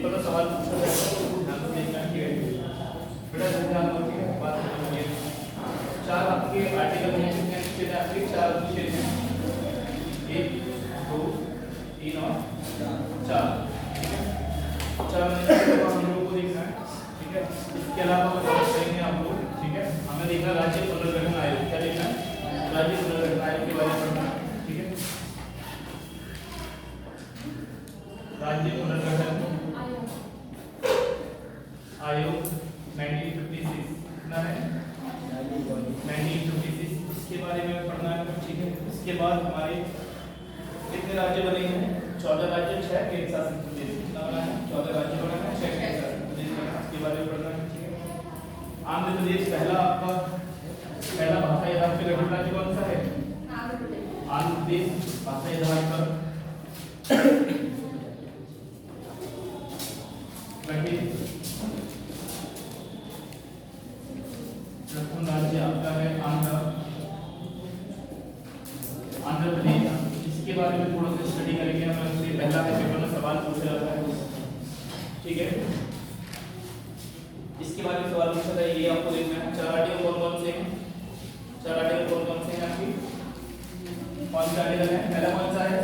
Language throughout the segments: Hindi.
पेपर में सवाल पूछा जाएगा तो ध्यान से देखना है बेटा, ध्यान दो ठीक है। बात समझिए, 4 आपके आर्टिकल हैं, कितने छेद हैं आपके? 4 छेद हैं, 1 2 3 और 4 ठीक है। 4 में हम लोगों को देखना है ठीक है। इसके अलावा बात करेंगे आप लोग ठीक है। हमें देखना राज्य पुनर्गठन आयोग, क्या देखना है? राज्य पुनर्गठन आयोग के बारे में पढ़ना है ठीक है। राज्य पुनर्गठन आयोग 1956 कितना है? 1956 इसके बारे में पढ़ना है ठीक है। इसके बाद हमारे कितने राज्य बने हैं? 14 राज्य, 6 केंद्र शासित प्रदेश। कितना बना है? 14 राज्य बना है, 6 केंद्र शासित प्रदेश बना है। इसके बारे में पढ़ना है ठीक है। आंध्र प्रदेश पहला आपका पहला भाषाई आधार पर गठित राज्य कौन सा है? आंध्र प्रदेश भाषाई आधार पर गठित प्रथम राज्य आपका है आंध्र प्रदेश। इसके बारे में थोड़ा सा स्टडी करेंगे हम। इससे पहला है पेपर में सवाल पूछा जाता है ठीक है। इसके बारे में सवाल पूछा था, ये आपको देखना है। 4 आर्टिकल कौन कौन से हैं? 4 आर्टिकल कौन कौन से हैं आपकी? कौन सा आर्टिकल है? पहला कौन सा है?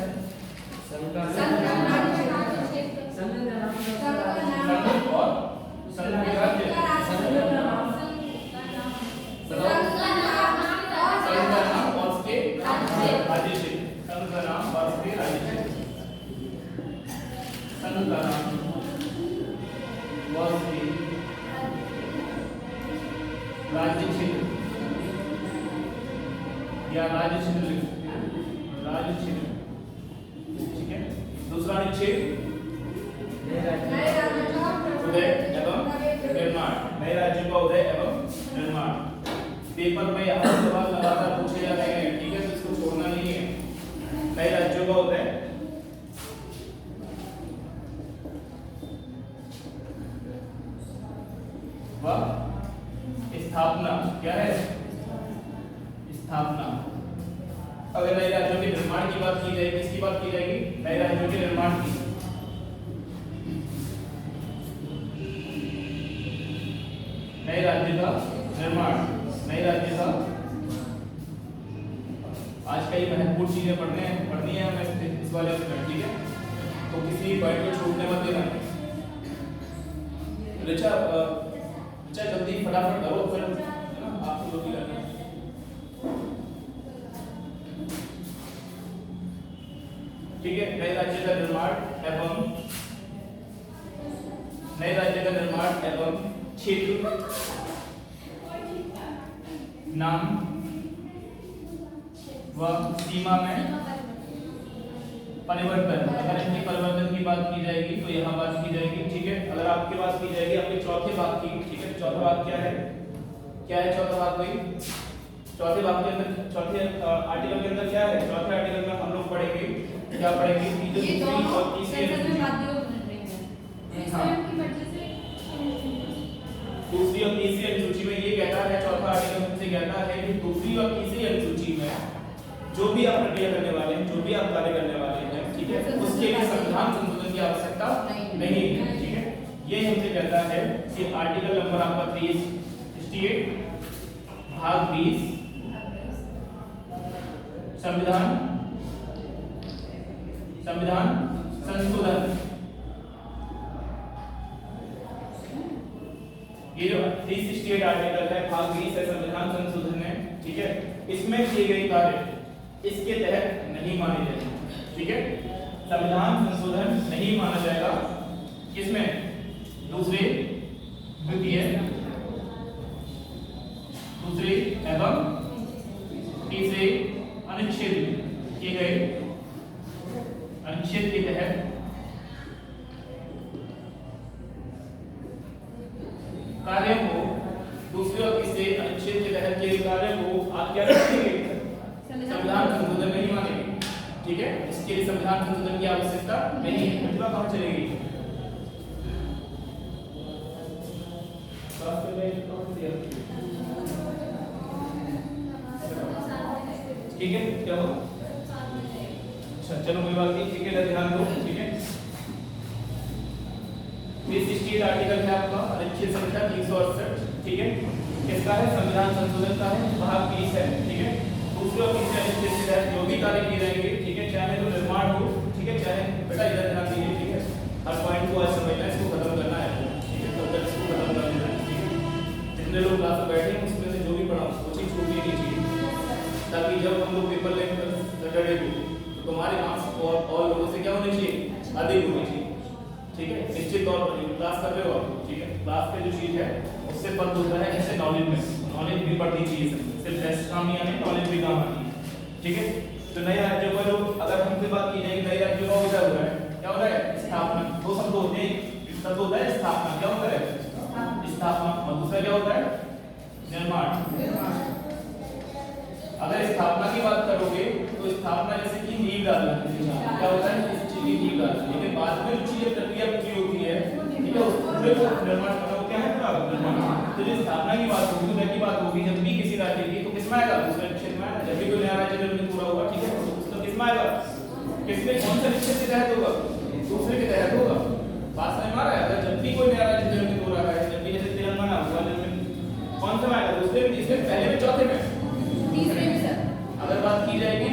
राज्य क्षेत्र या राज्य क्षेत्र ठीक है। दूसरा अनुच्छेद उदय एवं निर्माण, नए राज्यों का उदय एवं निर्माण। पेपर में यहाँ सवाल लगातार पूछे जा रहे हैं ठीक है, तो इसको छोड़ना नहीं है। नए राज्यों का उदय व स्थापना, क्या है? स्थापना। अगर नए राज्यों के निर्माण की बात की जाएगी, किसकी बात की जाएगी? नए राज्यों के निर्माण की। नए राज्य का निर्माण, नए राज्य का आज कई महत्वपूर्ण चीजें पढ़नी है हमें इस वाले में ठीक है। तो किसी पॉइंट को छूटने मत देना। अच्छा जल्दी फटाफट करो फिर है ना, आपको जो भी करना है ठीक है। नए राज्य का निर्माण एवं क्षेत्र नाम व सीमा में परिवर्तन। अगर इनकी परिवर्तन की बात की जाएगी तो यहाँ बात की जाएगी ठीक है। अगर आपकी बात की जाएगी आपके चौथे भाग की ठीक है। चौथा भाग क्या है? चौथा भाग भाई? चौथे भाग के अंदर, चौथे आर्टिकल के अंदर क्या है? चौथे आर्टिकल में हम लोग पढ़ेंगे क्या पढ़ेंगे कि जो दूसरी और तीसरी दूसरी और तीसरी अनुसूची में ये कहता है, चौथा आर्टिकल हमसे कहता है कि दूसरी और तीसरी अनुसूची में जो भी आप प्रक्रिया करने वाले हैं, जो भी आप कार्य करने वाले हैं ठीक है, उसके लिए संविधान संशोधन की आवश्यकता नहीं है ठीक है। ये हमसे कहता है कि आर्टिकल नंबर आपका 368 भाग 20 संविधान संशोधन, ये जो 368 आर्टिकल है भाग 20 है संविधान संशोधन है ठीक है। इसमें किए गए कार्य इसके तहत नहीं माने जाएंगे ठीक है। संविधान संशोधन नहीं माना जाएगा किसमें? दूसरे एवं तीसरे अनुच्छेद में किए गए अनुच्छेद के तहत कार्य को, दूसरे और तीसरे अनुच्छेद के तहत किए कार्य को आप क्या रखेंगे? संविधान संशोधन नहीं मानेंगे ठीक है। इसके लिए संविधान संशोधन की आवश्यकता नहीं है। प्रतिभा कहां चलेगी? ठीक है, क्या हो? अच्छा चलो कोई बात नहीं ठीक है, ध्यान दो ठीक है। आर्टिकल है आपका अनुच्छेद संख्या 368, ठीक है, किसका है, संविधान संशोधन का है, भाग 20 है, ठीक है। दूसरे और तीसरे अनुच्छेद से तहत जो भी कार्य किए जाएंगे, ठीक है, चाहे तो निर्माण हो, ठीक है, चाहे बेटा इधर ध्यान दीजिए, ठीक है, हर पॉइंट को आज समझना है, इसको खत्म करना है, ठीक है, तो तक इसको खत्म कर देना है, ठीक है। जितने लोग क्लास में बैठे हैं उसमें से जो भी पढ़ा वो चीज छूटनी नहीं चाहिए, ताकि जब हम लोग पेपर लेंगे सैटरडे को तो तुम्हारे मार्क्स और लोगों से क्या होने चाहिए, अधिक होने चाहिए, ठीक है। निश्चित तौर पर क्लास कर रहे हो आप, ठीक है, क्लास पे जो चीज है उससे फर्क होता है जैसे नॉलेज में, नॉलेज भी बढ़नी चाहिए, सिर्फ टेस्ट काम नहीं आने, नॉलेज भी काम आनी है, ठीक है। तो नए राज्यों का जो अगर हमसे बात की जाएगी नए राज्यों का क्या हो रहा है, क्या हो रहा है, स्थापना, दो शब्द होते हैं, शब्द होता है स्थापना, क्या होता है स्थापना, और दूसरा क्या होता है निर्माण। अगर स्थापना की बात करोगे तो स्थापना जैसे कि नींव डालना, क्या होता है इस चीज की नींव डालना, लेकिन बाद में जो चीज प्रक्रिया पूरी होती है, ठीक है, उसमें जो निर्माण करना वो क्या है निर्माण। तो जो स्थापना की बात होगी, तो की बात होगी जब भी किसी राज्य की, तो किसमें आएगा, दूसरे क्षेत्र में, जब भी कोई नया राज्य निर्मित पूरा होगा, ठीक है, तो उसका किसमें आएगा, किसमें कौन सा क्षेत्र के तहत होगा, दूसरे के तहत होगा। बात समझ में आ रहा है, अगर जब भी कोई नया राज्य निर्मित हो रहा है, जब भी जैसे तेलंगाना हुआ निर्मित, कौन सा में आएगा, दूसरे में, तीसरे में, पहले में, चौथे में, तीसरे में सर। अगर बात की जाएगी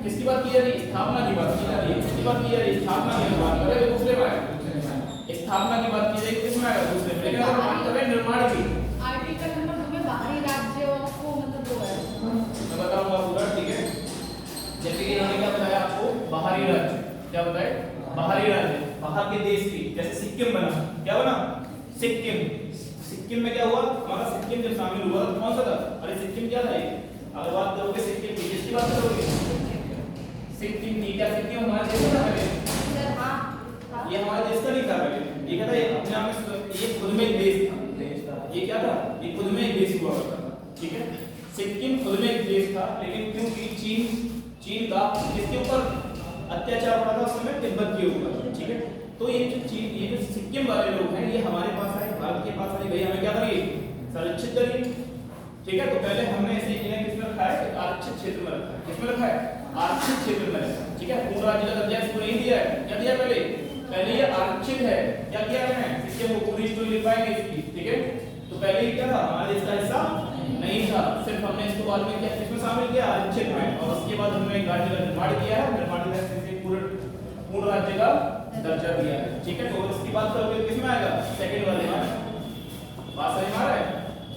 किसकी बात की जा रही है, स्थापना की बात की जा रही है, किसकी बात की जा रही है, स्थापना की बात कर रहे हैं, दूसरे में आएगा, स्थापना की बात की जाएगी किसमें आएगा, दूसरे में, लेकिन अगर बात कर रहे हैं निर्माण की, आर्टिकल नंबर 2 में बाहरी राज्यों को मतलब दो है, मैं बताऊंगा पूरा, ठीक है। जैसे कि इन्होंने क्या बताया आपको, बाहरी राज्य, क्या बताया, बाहरी राज्य, बाहर के देश की, जैसे सिक्किम बना, क्या बना, सिक्किम, सिक्किम में क्या हुआ, हमारा सिक्किम जब शामिल हुआ तो कौन सा था, अरे सिक्किम क्या था ये, अगर बात करोगे सिक्किम की, किसकी बात करोगे, सिक्किम की, क्या सिक्किम हमारे देश का है, सर हां ये हमारे देश का नहीं था पहले, ये क्या था, ये अपने आप में ये खुद में एक देश था, ये क्या था, ये खुद में एक देश हुआ करता था, ठीक है। सिक्किम खुद में एक देश था, लेकिन क्योंकि चीन का किसके ऊपर अत्याचार हो रहा था उस समय, तिब्बत के ऊपर, ठीक है। तो ये जो सिक्किम वाले लोग हैं, ये हमारे पास आए, भारत के पास आए, भैया हमें क्या करिए, संरक्षित करिए, ठीक है। तो पहले हमने ऐसे इन्हें किसमें रखा है, आरक्षित क्षेत्र में रखा है, किसमें रखा है, आरक्षित क्षेत्र में रखा है, ठीक है। पूर्ण राज्य का दर्जा इसको नहीं दिया है, क्या दिया पहले ये आरक्षित है, क्या किया है, सिक्किम को पूरी स्टोरी लिख पाएंगे इसकी, ठीक है। तो पहले ये क्या था, हमारे देश का हिस्सा नहीं था, सिर्फ हमने इसको बाद में क्या किसमें शामिल किया, आरक्षित में, और उसके बाद हमने एक राज्य का निर्माण किया है, निर्माण करके पूर्ण राज्य का दर्जा दिया है, ठीक है। तो इसकी बात करोगे किसमें आएगा, सेकंड वाले में, बात समझ में आ रहा है,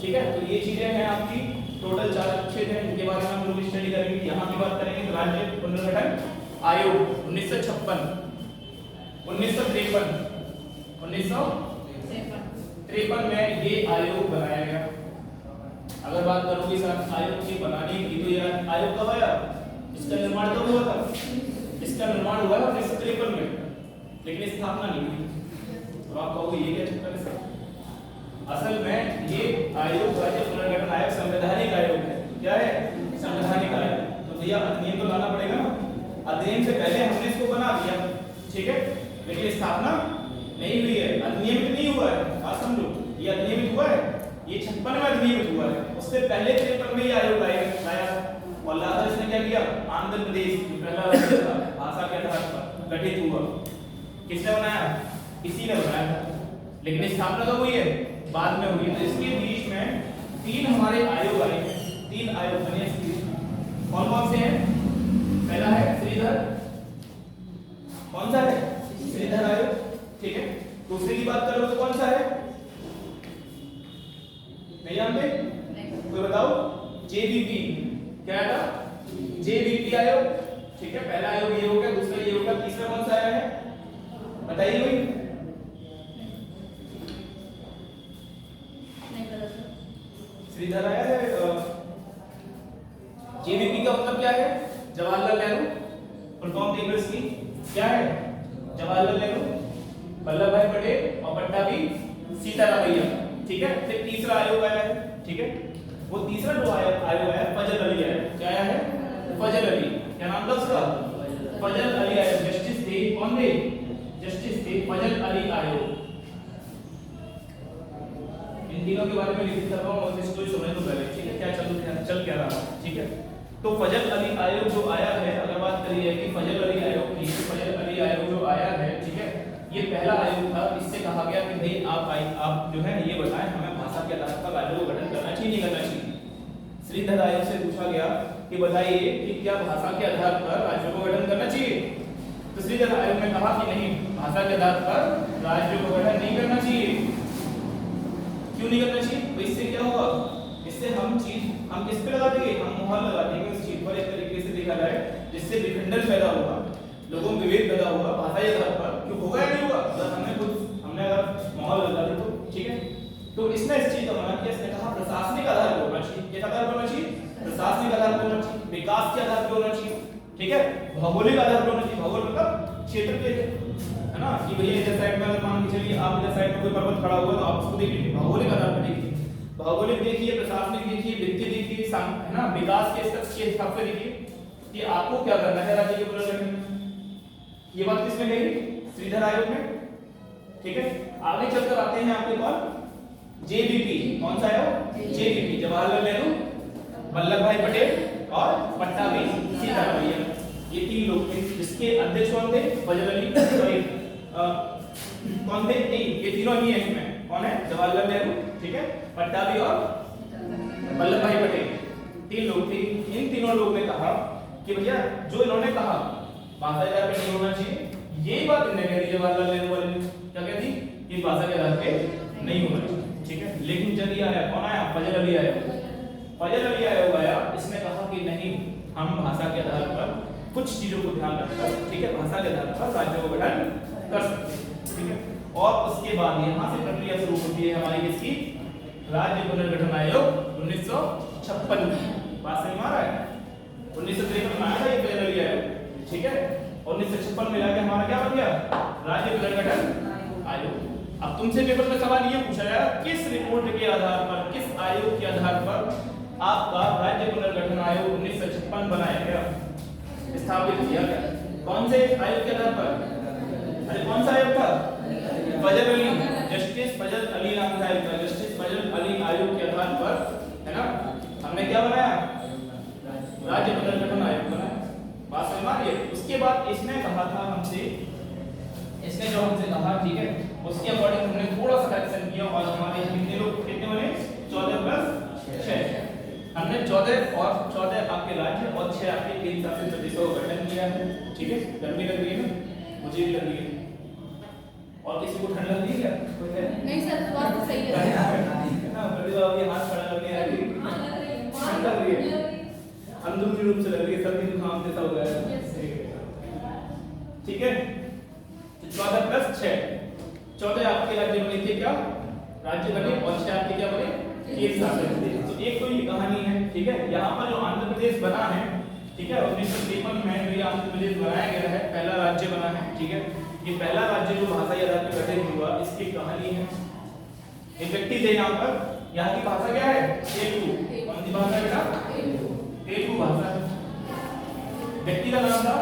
ठीक है। तो ये चीजें हैं आपकी, टोटल 4 अनुच्छेद हैं, इनके बारे में हम लोग स्टडी करेंगे। यहाँ की बात करेंगे तो राज्य पुनर्गठन आयोग 1956, 1953, 1953 में ये आयोग बनाया गया। अगर बात करोगे इस आयोग की बनाने की, तो ये आयोग कब आया, इसका निर्माण कब हुआ था, इसका निर्माण हुआ था 1953 में, लेकिन स्थापना नहीं हुई। तो आप कहोगे ये क्या चक्कर है सर, असल में ये आयोग राज्य पुनर्गठन आयोग संवैधानिक आयोग है, क्या है, संवैधानिक आयोग। तो भैया अधिनियम तो लाना पड़ेगा ना, अधिनियम से पहले हमने इसको बना दिया, ठीक है, लेकिन स्थापना नहीं हुई है, अधिनियमित नहीं हुआ है, बात समझो, ये अधिनियमित हुआ है, ये 56 में अधिनियमित हुआ है, उससे पहले 53 में ये आयोग लाया, और लाकर इसने क्या किया, आंध्र प्रदेश पहला राज्य था भाषा के आधार पर गठित हुआ, किसने बनाया, इसी ने बनाया था, लेकिन स्थापना कब हुई है, बाद में हुई है। तो इसके बीच में 3 हमारे आयोग आए हैं, 3 आयोग बने इसके, कौन कौन से हैं, पहला है श्रीधर, कौन सा है, श्रीधर आयोग, ठीक है। दूसरे की बात करो तो कौन सा है, नहीं जानते, कोई बताओ, जेबीपी, क्या था, जेबीपी आयोग, ठीक है। पहला आयोग ये हो गया, दूसरा ये हो गया, तीसरा कौन सा आया है, बताइए कोई, श्रीधर आया है। जेबीपी का मतलब क्या है, जवाहरलाल नेहरू, फुल फॉर्म देख लो इसकी, क्या है, जवाहरलाल नेहरू, वल्लभ भाई पटेल और पट्टाभी सीतारामैया, ठीक है। फिर तीसरा आयोग आया है, ठीक है, वो तीसरा जो आयोग आया फजल अली आयोग, क्या आया है, फजल अली, क्या नाम था उसका, फजल अली आयोग, जस्टिस थे, कौन थे, जस्टिस थे फजल अली आयोग। इन तीनों के बारे में लिख कर रहा हूं, और इसको समझ लो पहले, ठीक है, क्या चल क्या रहा है, ठीक है। तो फजल अली आयोग जो आया है, अगर बात करी है कि फजल अली आयोग की, फजल अली आयोग जो आया है, ठीक है, ये पहला आयोग था, इससे कहा गया कि भाई आप जो है ये बताएं हमें भाषा के आधार पर राज्यों का गठन करना चाहिए नहीं करना चाहिए। श्रीधर आयोग से पूछा गया कि बताइए कि क्या भाषा के आधार पर राज्यों को गठन करना चाहिए। तो श्रीधर आयोग ने कहा कि नहीं, भाषा के आधार पर राज्यों को गठन नहीं करना चाहिए। क्यों नहीं करना चाहिए? तो इससे क्या होगा, इससे हम किस पे लगा देंगे, हम मोहर लगा देंगे उस चीज पर। एक तरीके से देखा जाए जिससे विखंडन पैदा होगा, लोगों में विभेद पैदा होगा भाषा के आधार पर। क्यों होगा या नहीं होगा? अगर हमने अगर मोहर लगा दी तो ठीक है। तो इसने इस चीज का मना किया, इसने कहा प्रशासनिक आधार पर होना चाहिए। किस आधार पर होना चाहिए? प्रशासनिक आधार पर होना चाहिए, विकास के आधार पर होना चाहिए, ठीक है, भौगोलिक आधार पर होना चाहिए। भौगोल मतलब क्षेत्र के, है ना, कि भैया इधर साइड में अगर मान के चलिए आप इधर साइड में कोई पर्वत खड़ा हुआ तो आप उसको देखिए भौगोलिक आधार पर देखिए, भौगोलिक देखिए, प्रशासनिक देखिए, वित्तीय देखिए, है ना, विकास के स्तर के हिसाब से देखिए कि आपको क्या करना है राज्य के पुनर्गठन में। ये बात किसने कही? श्रीधर आयोग ने, ठीक है। आगे चलकर आते हैं आपके पास जेबीपी। कौन सा आयोग? जेबीपी, जवाहरलाल नेहरू, वल्लभ भाई पटेल और पट्टाभी सीतारामैया। ये तीन लोग थे जिसके अध्यक्ष कौन थे? फजल अली, सॉरी कौन थे? नहीं, ये तीनों ही हैं इसमें। कौन है? जवाहरलाल नेहरू, ठीक है, पट्टाभी और वल्लभ भाई पटेल, तीन लोग थे। इन तीनों लोगों ने कहा कि भैया जो इन्होंने कहा भाषा के आधार पे नहीं होना चाहिए, यही बात इन्होंने कह दी जवाहरलाल नेहरू वाले ने। क्या कहती? कि भाषा के आधार पे नहीं होना चाहिए, ठीक है। लेकिन जब ये आया, कौन आया? फजल अली आया। फजल अली आयोग आया, इसने कहा कि नहीं, हम भाषा के आधार पर कुछ चीजों को ध्यान रखकर, ठीक है, भाषा के आधार पर राज्यों को गठन कर सकते हैं, ठीक है। और उसके बाद यहाँ से प्रक्रिया शुरू होती है हमारी किसकी? राज्य पुनर्गठन आयोग 1956 की। बात समझ में आ रहा है? 1953 में आया था ये फजल अली आयोग, ठीक है। 1956 में जाके हमारा क्या बन गया? राज्य पुनर्गठन आयोग। अब तुमसे पेपर में सवाल ये पूछा गया, किस रिपोर्ट के आधार पर, किस आयोग के आधार पर आपका राज्य पुनर्गठन आयोग 1956 बनाया गया, स्थापित किया गया? कौन से आयोग के आधार पर? अरे कौन सा आयोग था? फजल अली, जस्टिस फजल अली नाम था इसका, जस्टिस फजल अली आयोग के आधार पर, है ना, हमने क्या बनाया? राज्य पुनर्गठन आयोग बनाया। बात समझ में आ रही है? उसके बाद इसने कहा था हमसे, इसने जो हमसे कहा, ठीक है, उसके अकॉर्डिंग हमने थोड़ा सा करेक्शन किया और हमारे कितने लोग, कितने बने? 14 प्लस 6। हमने 14 और 14 आपके राज्य और 6 आपके केंद्र शासित प्रदेशों का गठन किया है, ठीक है। गर्मी लग रही है ना? मुझे भी लग रही है। और किसी को ठंड लग रही है क्या? कोई है? नहीं सर, बात तो सही है ना, प्रतिभा अभी हाथ खड़ा करके आ रही है। ठंड लग रही है, अंदरूनी रूप से लग रही है, सर्दी जुकाम जैसा हो गया है, ठीक है। 14 प्लस 6, 14 आपके राज्य बने थे क्या? राज्य बने, और 6 आपके क्या बने? केंद्र शासित प्रदेश। तो एक तो ये कहानी है, ठीक है। यहाँ पर जो आंध्र प्रदेश बना है, ठीक है, 1953 में जो ये आंध्र प्रदेश बनाया गया है, पहला राज्य बना है, ठीक है। ये पहला राज्य जो भाषा के आधार पर गठित हुआ, इसकी कहानी है। एक व्यक्ति थे यहाँ पर, यहाँ की भाषा क्या है? तेलुगु। कौन सी भाषा है बेटा? तेलुगु भाषा है। व्यक्ति का नाम था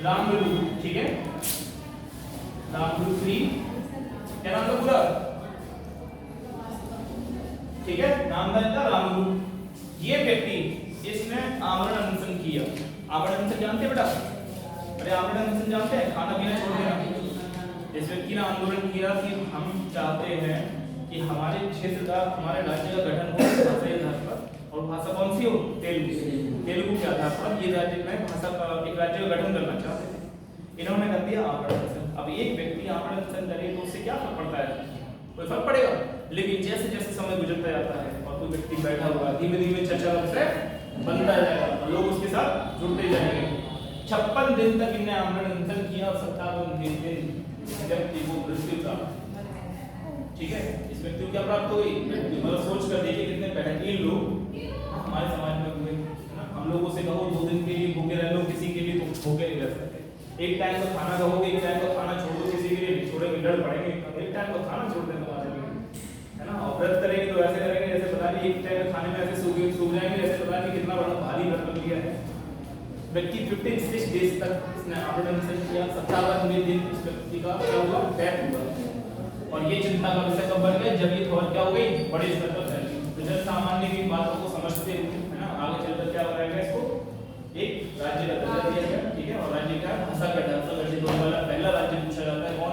रामलू, ठीक है, रामलू श्री, क्या नाम था पूरा? ठीक है, नाम था इनका रामलू। ये व्यक्ति, इसने आमरण अनशन किया। आमरण अनशन जानते हैं बेटा? अरे आमरण अनशन जानते हैं? खाना पीना छोड़ देना। इस व्यक्ति ने आंदोलन किया कि हम चाहते हैं कि हमारे क्षेत्र का, हमारे राज्य का गठन हो भाषा के आधार पर, और भाषा कौन सी हो? तेलुगु। तेलुगु के आधार पर ये राज्य में भाषा का एक राज्य का गठन करना चाहते थे। इन्होंने कर दिया आमरण अनशन। अब एक व्यक्ति आमरण अनशन करे तो उससे क्या फर्क पड़ता है? कोई फर्क पड़ेगा? लेकिन जैसे जैसे समय गुजरता जाता है और कोई व्यक्ति बैठा हुआ, धीमे धीमे चर्चा से बनता जाएगा, लोग उसके साथ जुड़ते जाएंगे। 56 दिन तक इन्हें आमरण अनशन किया, 57वें दिन व्यक्ति को मृत्यु प्राप्त, ठीक है। इस व्यक्ति को क्या प्राप्त हो गई? मतलब सोच कर देखिए कितने बेहतरीन लोग हमारे समाज में हुए। हम लोगों से कहो 2 दिन के लिए भूखे रह लो, किसी के लिए तो भूखे नहीं रह सकते। एक टाइम का खाना कहोगे, एक टाइम का खाना छोड़ दो, किसी के लिए छोड़ेंगे, डर पड़ेंगे। एक टाइम का खाना छोड़ देना है ना, और व्रत करेंगे तो ऐसे करेंगे जैसे पता नहीं एक टाइम खाने में ऐसे सूख जाएंगे, जैसे पता नहीं कितना बड़ा भारी व्रत कर लिया है। व्यक्ति 56 डेज तक इसने आमरण अनशन किया। 57वें दिन इस व्यक्ति का क्या हुआ? डेथ हुआ। और ये चिंता का विषय कब बन गया? जब ये खबर क्या हो गई? बड़े स्तर पर फैल गई। तो जन सामान्य की बातों को समझते हुए, है ना, आगे चलकर क्या बनाया इसको? एक राज्य का दर्जा दिया गया, ठीक है। और राज्य का भाषा का ढांचा गठित होने वाला पहला राज्य पूछा जाता है कौन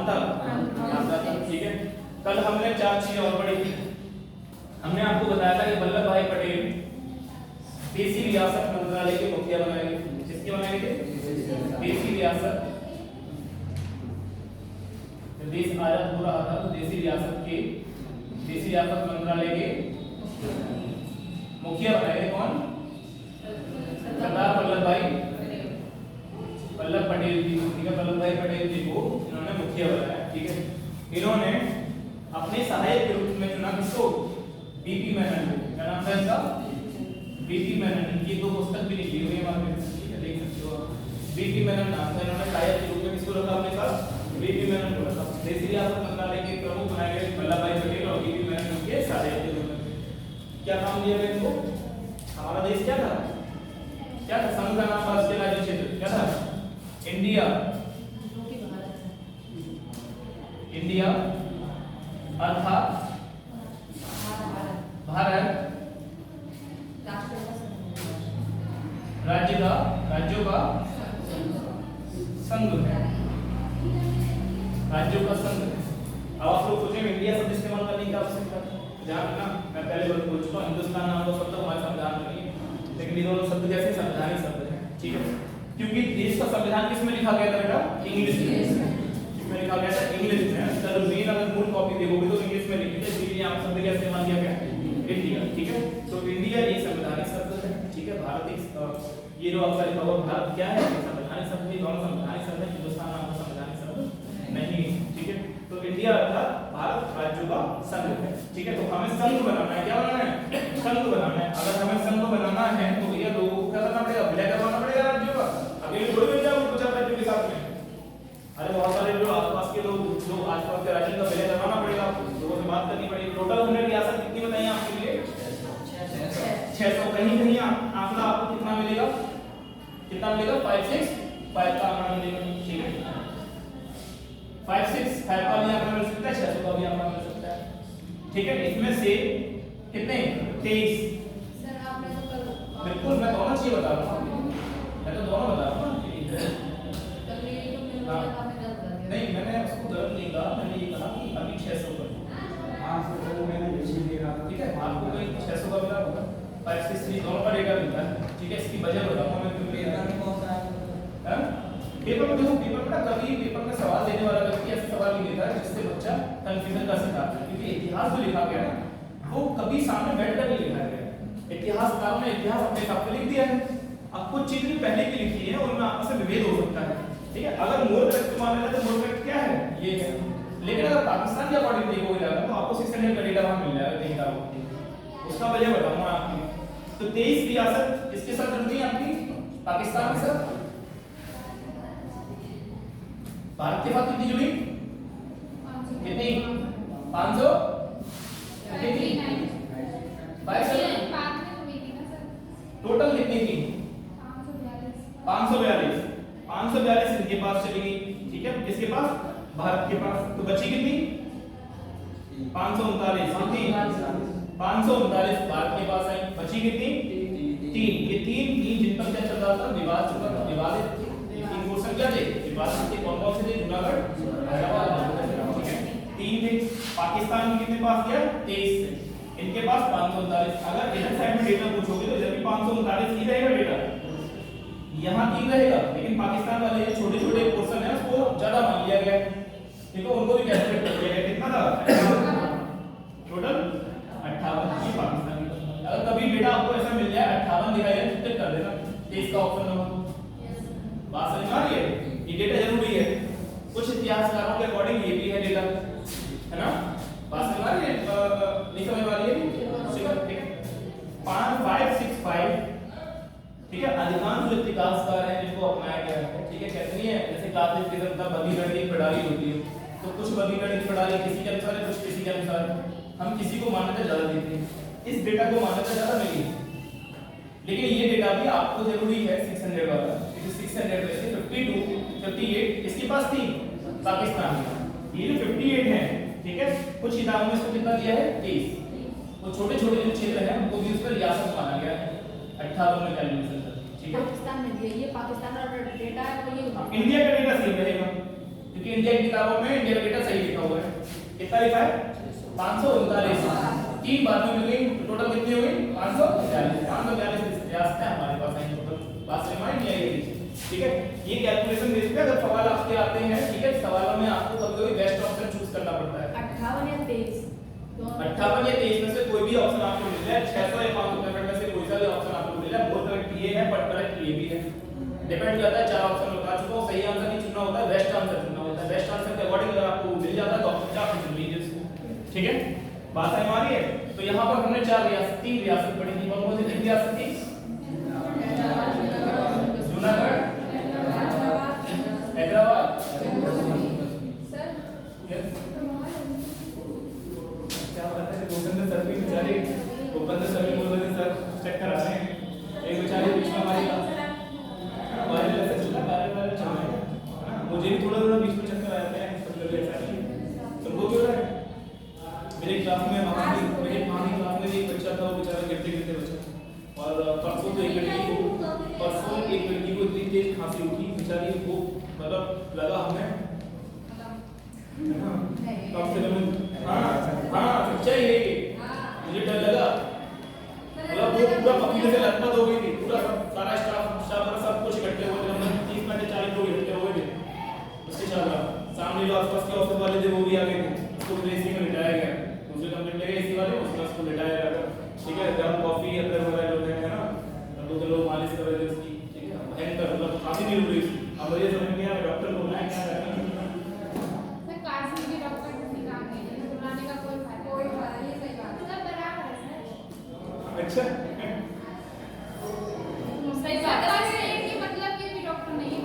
कल हमने 4 चीजें और पढ़ी थी। हमने आपको बताया था कि वल्लभ भाई पटेल देसी रियासत मंत्रालय के मुखिया बनाए गए। किसके बनाए गए? देसी रियासत, जब देश आजाद हो रहा था तो देसी रियासत मंत्रालय के मुखिया बनाए गए। कौन? सरदार वल्लभ पटेल जी। ठीक है, वल्लभ भाई पटेल जी को इन्होंने मुखिया बनाया। ठीक है, इन्होंने अपने सहायक के रूप में चुना किसको? बीपी मेनन को। क्या नाम था इनका? बीपी मेनन। इनकी दो पुस्तक भी लिखी हुई है हमारे पास, ठीक है, देख सकते हो। बीपी मेनन नाम था। इन्होंने सहायक के रूप में किसको रखा अपने पास? बीपी मेनन को रखा। देसी रियासत मंत्रालय के प्रमुख बनाए गए वल्लभ भाई पटेल और बीपी मेनन उनके सहायक के रूप में। क्या काम दिया गया इनको? हमारा देश क्या था? क्या था? संघ का नाम था, उसके राज्य क्षेत्र क्या था? इंडिया। इंडिया अर्थात भारत राज्यों का संघ है। राज्यों का संघ है। अब आप लोग सोचेंगे इंडिया शब्द इस्तेमाल करने की आवश्यकता है? ध्यान रखना, मैं पहले बोल चुका हूं, हिंदुस्तान नाम का शब्द हमारे संविधान में नहीं है, लेकिन ये दोनों शब्द कैसे संवैधानिक शब्द हैं। ठीक है, क्योंकि देश का संविधान किस में लिखा गया था बेटा? इंग्लिश में लिखा गया था, इंग्लिश में। सर मेन अगर मूल कॉपी देखोगे तो इंग्लिश में लिखी थी, इसलिए यहाँ शब्द क्या इस्तेमाल किया गया? इंडिया। ठीक है, तो इंडिया एक संवैधानिक शब्द है। ठीक है, भारत एक, ये जो आपका लिखा हुआ भारत क्या है? संवैधानिक शब्द है। दोनों संवैधानिक शब्द है, हिंदुस्तान नाम का संवैधानिक शब्द नहीं है। ठीक है, तो इंडिया अर्थात भारत राज्यों का संघ है। ठीक है, तो हमें संघ बनाना है। क्या बनाना है? संघ बनाना है। अगर हमें संघ बनाना है तो भैया लोगों को क्या करना पड़ेगा? विलय करवाना पड़ेगा राज्यों का। अभी थोड़ी मिल जाओगे 50 राज्यों के साथ में। अरे बहुत सारे जो आसपास के लोग, जो आसपास के राज्यों का विलय करवाना पड़ेगा, लोगों से बात करनी पड़ेगी। टोटल हमने रियासत कितनी बताई आपके लिए? 600। कहीं कहीं आंकड़ा आपको कितना मिलेगा? कितना मिलेगा? 565 का आंकड़ा मिलेगा। ठीक है, 565 का भी आंकड़ा मिल सकता है, 600 का भी आंकड़ा मिल सकता है। ठीक है, इसमें से कितने? 23। सर आपने तो कल बिल्कुल, मैं दोनों चीज बता रहा हूँ, मैं तो दोनों बता रहा हूँ। नहीं, मैंने उसको गलत नहीं कहा, मैंने ये कहा कि अभी 600 पर। हाँ सर, वो मैंने बेसिक देखा। ठीक है, आपको कोई 600 का मिला होगा, 563 दोनों का डेटा मिलता है। ठीक है, इसकी वजह बताऊंगा मैं क्यों पेपर में कौन सा है। पेपर में देखो, पेपर में ना कभी पेपर में सवाल देने वाला व्यक्ति ऐसे सवाल नहीं देता है जिससे बच्चा कंफ्यूजन का शिकार है, क्योंकि इतिहास जो लिखा गया ना वो कभी सामने बैठकर नहीं लिखा गया। इतिहासकारों ने इतिहास अपने हिसाब से लिख दिया है। अब कुछ चीजें पहले की लिखी है, उनमें आपस में विभेद हो सकता है। ठीक है, अगर मोर करेक्ट मान लेते तो मोर करेक्ट क्या है? ये है। लेकिन अगर पाकिस्तान के अकॉर्डिंग देखोगे जाएगा तो आपको 600 का डेटा वहां मिल जाएगा। देखिए आपको उसका वजह बताऊंगा आपको। तो 23 रियासत किसके साथ जुड़ती है आपकी? पाकिस्तान के साथ। भारत के साथ कितनी जुड़ी? कितनी? 500 कितनी? टोटल कितनी थी? 542। 542 इनके पास चली गई। ठीक है, किसके पास? भारत के पास। तो बची कितनी? 539। कितनी? 539 भारत के पास आई। बची कितनी? 3। ये तीन जिन पर क्या चल रहा था? विवाद चल रहा था। विवादित थे। ये तीन पोर्शन क्या थे? विवादित थे। कौन कौन से थे? जूनागढ़, हैदराबाद। ठीक है, 3 थे। पाकिस्तान कितने पास गया? 23 थे। इनके पास 539। अगर इधर साइड में डेटा पूछोगे तो इधर भी 539 ही रहेगा डेटा, यहाँ 3 रहेगा। लेकिन पाकिस्तान वाले जो छोटे छोटे पोर्शन है उसको ज्यादा मान लिया गया। ठीक है, उनको भी कैलकुलेट कर दिया गया। कितना था? टोटल 58। ये पाकिस्तान का। अगर कभी डेटा आपको ऐसा मिल जाए 58 दिखाई दे तो टिक कर देना, 23 का ऑप्शन नंबर। बात समझ में आ रही है? ये डेटा जरूरी है। कुछ इतिहासकारों के अकॉर्डिंग ये भी है डेटा, है ना? बात समझ में आ रही है? नहीं समझ में आ रही है? 565। ठीक है, अधिकांश जो इतिहासकार हैं जिनको अपनाया गया है। ठीक है, कहते नहीं है जैसे क्लासिफिकेशन था बदी गणित की प्रणाली होती है, तो कुछ बदी गणित की प्रणाली किसी के अनुसार है, कुछ किसी के अनुसार है। हम किसी को मान्यता ज्यादा देते हैं, इस डेटा को मान्यता ज्यादा मिली है। लेकिन ये डेटा भी आपको जरूरी है 600 वाला, क्योंकि 600 में से 52 58 इसके पास थी पाकिस्तान में। ये जो 58 है, ठीक है, कुछ किताबों में इसको कितना दिया है? 23। वो छोटे छोटे जो क्षेत्र हैं उनको भी उस पर रियासत माना गया है 58 में कैलकुलेशन कर। ठीक है, पाकिस्तान में दिया, ये पाकिस्तान का डेटा है तो ये इंडिया का डेटा सही रहेगा, क्योंकि इंडिया की किताबों में इंडिया का डेटा सही लिखा हुआ है। कितना लिखा है? 539 तीन बाद में मिल गई, टोटल कितनी हो गई 542 रियासतें हमारे पास आई टोटल। बात समझ में नहीं आई? ठीक है, ये कैलकुलेशन बेस्ड है। अगर सवाल आपके आते हैं, ठीक है, सवालों में आपको कभी-कभी बेस्ट ऑप्शन चूज करना पड़ता है। 58 या 23 58 या 23 में से कोई भी ऑप्शन आपको मिल जाए, 600 या 565 में से कोई सा भी ऑप्शन आपको मिल जाए, बहुत करेक्ट ये है, बट करेक्ट ये भी है। डिपेंड करता है, चार ऑप्शन बता चुका हूं, सही आंसर नहीं चुनना होता है, बेस्ट आंसर चुनना होता है। बेस्ट आंसर के अकॉर्डिंग अगर आपको मिल जाता है तो आप क्या चुन लीजिए उसको। ठीक है, बात समझ आ रही है? तो यहां पर हमने तीन रियासत पढ़ी थी। कौन-कौन सी तीन रियासत थी? जूनागढ़, हैदराबाद, सर यस क्या बात है, भूपेंद्र सर भी बेचारे, भूपेंद्र सर भी बोल रहे थे सर चेक करा रहे हैं, एक बेचारे बीच में हमारी वायरल ऐसे चला, वायरल चल रहा है, मुझे भी थोड़ा थोड़ा बीच में चक्कर आ जाते हैं, सब लोग ऐसा ही सबको क्यों रहा है। मेरे क्लास में मेरे मामी क्लास में एक बच्चा था, वो बेचारा गिरते गिरते बचा, और परसों एक लड़की को इतनी तेज खांसी उठी, बेचारी वो मतलब लगा हमें कम से कम, हाँ सच्चाई है ये, मुझे डर लगा, मतलब वो पूरा पकीले से लटपट हो गई थी, पूरा सारा स्टाफ सब कुछ इकट्ठे हुए थे, मतलब 30 मिनट 40 लोग इकट्ठे हुए थे उसके साथ। सामने जो आसपास के ऑफिस वाले थे वो भी आ गए थे, उसको एसी में लिटाया गया, दूसरे कमरे में एसी वाले उसको लिटाया गया। ठीक है, गर्म कॉफी अंदर वगैरह लोग हैं ना, दो लोग मालिश कर रहे थे उसकी। ठीक है, भयंकर, मतलब खांसी नहीं रुक रही थी। अब मुझे समझ में आया डॉक्टर को बुलाया क्या करना है। मैं काशी के डॉक्टर को दिखा के बुलाने का कोई फायदा नहीं, ये सही बात है, सब बराबर है सर। अच्छा सही बात है कि मतलब ये भी डॉक्टर नहीं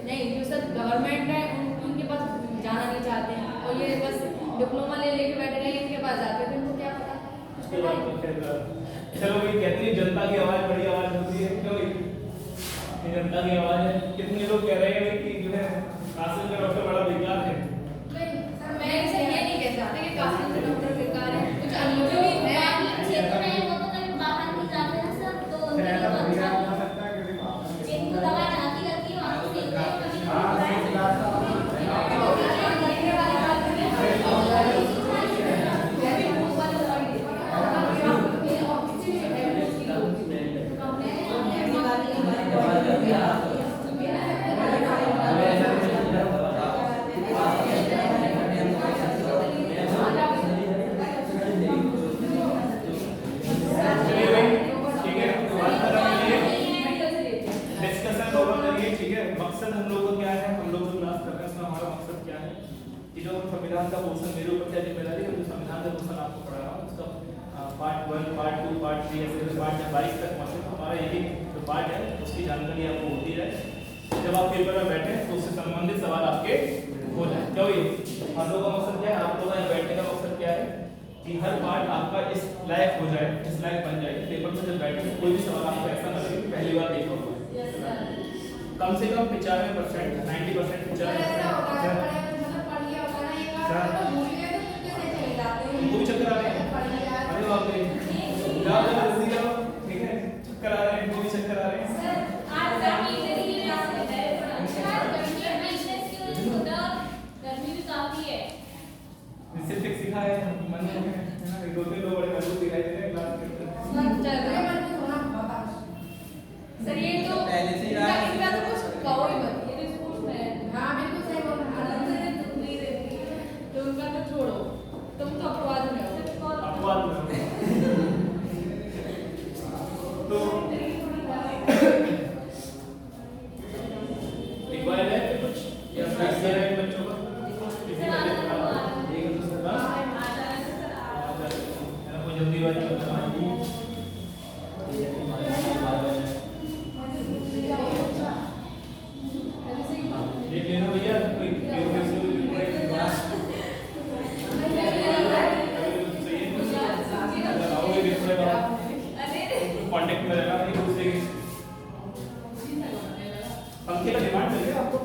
नहीं, जो सब गवर्नमेंट है उनके पास जाना नहीं चाहते हैं, और ये बस डिप्लोमा ले लेके बैठे रहे, इनके पास जाते थे, उनको क्या पता। चलो, ये कहती है जनता की आवाज बड़ी आवाज होती है, क्यों? ये जनता की आवाज है। कितने लोग कह रहे हैं कि जो है कासिम का डॉक्टर बड़ा बेकार है। मैं इसे ये नहीं कह सकती कि कासिम का डॉक्टर बेकार है, कुछ अन्य भी है क्षेत्र में, वो तो कहीं बाहर नहीं जाते हैं सब, तो उनको अच्छा एक दवा आती रहती है, वहाँ से देखते हैं मकसद हम लोगों का क्या है, हम लोग जो क्लास कर रहे हैं उसमें हमारा मकसद क्या है कि जो संविधान का पोर्शन मेरे ऊपर क्या जिम्मेदारी है, जो संविधान का पोर्शन आपको पढ़ा रहा हूँ उसका पार्ट 1 पार्ट 2 पार्ट 3 ऐसे पार्ट 22 तक मतलब हमारा यही जो पार्ट है उसकी जानकारी आपको होती है। जब आप पेपर में बैठे तो उससे संबंधित सवाल आपके हो जाए। क्या हुई हम लोगों का मकसद क्या है, आप लोगों का बैठने का मकसद क्या है कि हर पार्ट आपका इस लायक हो जाए, इस लायक बन जाए, पेपर में जब बैठे कोई भी सवाल आपको ऐसा ना लगे पहली बार देखा हो, कम से कम 95% 90% उनको भी चक्कर आ रहे हैं, अरे बाप रे, जाओ जल्दी जाओ, ठीक है, चक्कर आ रहे हैं, उनको भी चक्कर आ रहे हैं। सर आज गर्मी इतनी है, गर्मी भी काफी है, इससे फिक्स सिखा है मन में है ना, दो तीन लोग बड़े मजबूत दिखाई दे रहे हैं क्लास के सर। ये तो पहले से ही इनका तो कुछ कहो ही मत, ये तो स्कूल में हाँ बिल्कुल सही बोल रहे हैं, नहीं रहती तो उनका तो छोड़ो, तुम तो अपवाद में हो, अपवाद में हो। तो रिक्वायर्ड है कि कुछ या फिर है बच्चों का किसी का एक तो सर कोई जल्दी वाली बता देख लेना भैया, कोई कांटेक्ट में रहना नहीं दूसरे के। पंखे का डिमांड मिल गया आपको,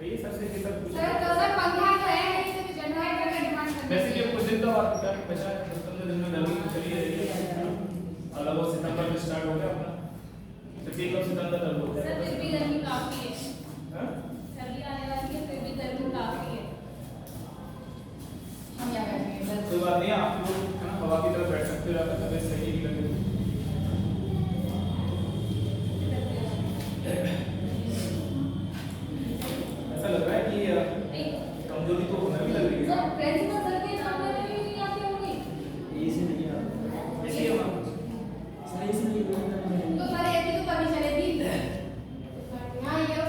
ये सबसे के सब पूछ सर तो सर पंखा तो है नहीं, सिर्फ जनरेटर का डिमांड करते हैं। वैसे कि कुछ दिन तो आप क्या बचा है, 10-15 दिन में गर्मी चली रहेगी, और लगभग सितंबर में स्टार्ट हो गया अपना, तो ठीक है सितंबर तक हो सर गया। फिर भी गर्मी काफी है, हां सर्दी आने वाली है, फिर भी गर्मी काफी है। हम क्या करेंगे कोई बात बात नहीं है, आप लोग है ना हवा की तरफ बैठ सकते हो, आपका तबीयत सही नहीं लगे। ऐसा लग रहा है कि कमजोरी तो होने भी लग रही है। सर प्रिंसिपल सर के सामने भी नहीं आती होंगी ऐसे ही होना। तो सर ऐसी तो कभी चलेगी हां ये तो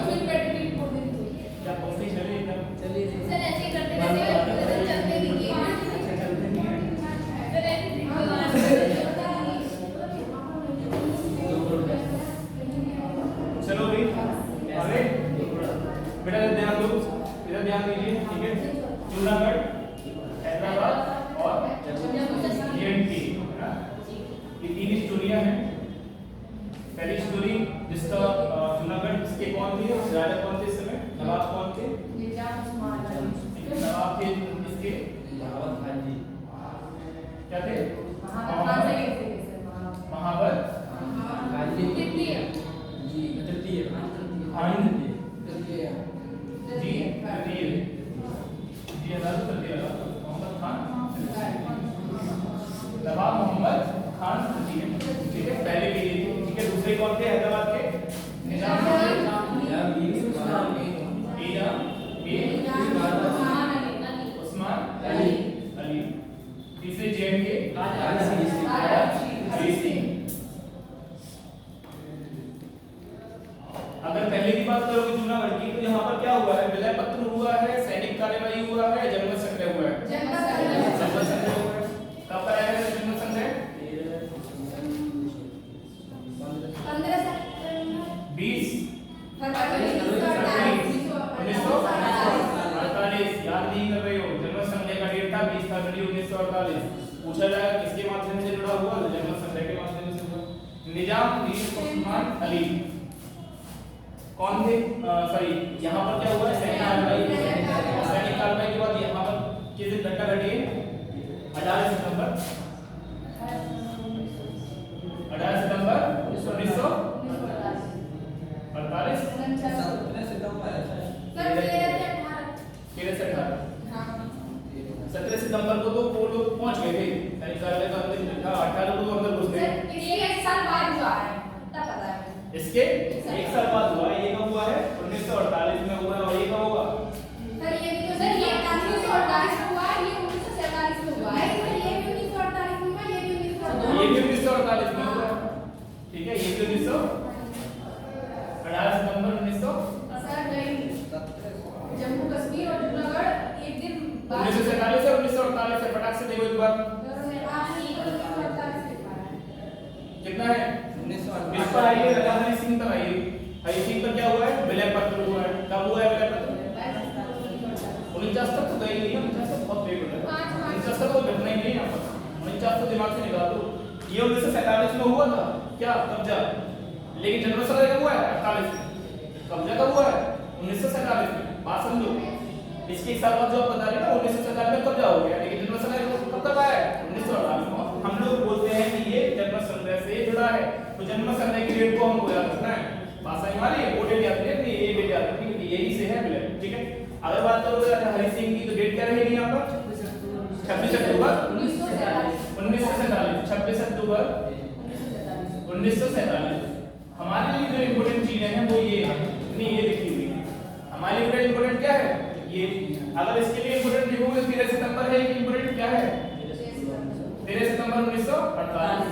फिर बैटरी रिपोर्ट देनी चाहिए क्या पंखे चले एकदम सर ऐसे ही करते रहते चलते दिखिए सर ऐसे चलो भाई आगे बेटा ध्यान दो, इधर ध्यान दीजिए, ठीक है। जूनागढ़, हैदराबाद और जेएनके, है ना, ये तीन स्टोरियां हैं। पहली स्टोरी जिसका जूनागढ़, इसके कौन थे राजा, कौन थे इस समय, नवाब कौन थे, नवाब थे इसके क्या थे, महाबत जी तृतीय जी हज़ारों तृतीय मोहम्मद खान, नवाब मोहम्मद खान तृतीय, ठीक है, पहले के लिए, ठीक है। दूसरे कौन थे हैदराबाद के, उस्मान अली। तीसरे जेएनके हरी सिंह। अगर पहले की बात करोगे जूनागढ़ की, तो यहाँ पर क्या हुआ है, विलय पत्र हुआ है, सैनिक कार्यवाही हुआ है, जन्म संग्रह हुआ है। जन्म संग्रह हुआ है। कब कराया गया जन्म संग्रह, 20 फरवरी 1948। याद नहीं कर रहे हो, जन्म संग्रह का डेट था 20 फरवरी 1948। पूछा जाए किसके माध्यम से जुड़ा हुआ, जन्म संग्रह के माध्यम से हुआ। निजाम मीर उस्मान अली कौन थे, सॉरी यहाँ पर क्या हुआ है, सैनिक कार्रवाई के बाद यहाँ पर किस दिन घटना घटी है, 18 सितंबर 1948। 17 सितंबर को तो वो लोग पहुंच गए थे, सैनिक कार्रवाई का अंतिम दिन था, 18 को तो अंदर घुस गए। एक साल बाद हुआ है, तब पता है इसके एक साल बाद हुआ है, ये कब हुआ है, 1948 में हुआ है, और ये कब होगा, सर ये भी तो सर ये 1948 में हुआ है, ये 1947 में हुआ है, सर ये भी 1948 में हुआ, ये भी 1948 में हुआ है, ठीक है। ये भी 18 सितंबर 1900 सर नहीं, जम्मू कश्मीर और जूनागढ़ एक दिन बाद 1947 से 1948 से फटाक से देखो एक बार कितना है, 1948 इस पर आइए, राजा हरि सिंह पर आइए। हरि सिंह पर क्या हुआ है, विलय पत्र हुआ है, कब हुआ है विलय पत्र, 49 तक तो गई नहीं है, 49 तक बहुत लेट हो गया, 49 तक तो घटना ही नहीं है यहाँ पर, 49 तो दिमाग से निकाल दो। ये 1947 में हुआ था क्या कब्जा, लेकिन जन्म संग्रह कब हुआ है, 48 में, कब्जा कब हुआ है, 1947 में, बात समझो। इसके एक साल बाद जो आप बता रहे हैं ना 1947 में कब्जा हो गया, लेकिन जन्म संग्रह कब आया है, 1948 में। हम लोग बोलते हैं कि ये जन्म संग्रह से जुड़ा है, तो जन्म संग्रह की डेट को हमको याद रखना है, बात समझ में आ रही है, वो डेट याद रखनी है, ये डेट याद रखनी है, यही से है विलय, ठीक है। अगर बात करोगे राजा हरि सिंह की, तो डेट क्या रहेगी यहाँ पर, 26 अक्टूबर 1947, 26 अक्टूबर 1947। हमारे लिए जो इम्पोर्टेंट चीजें हैं वो ये है, नहीं ये लिखी हुई है हमारे लिए इम्पोर्टेंट क्या है ये। अगर इसके लिए इम्पोर्टेंट लिखोगे 13 सितंबर है, ये इम्पोर्टेंट क्या है, 13 सितंबर 1948।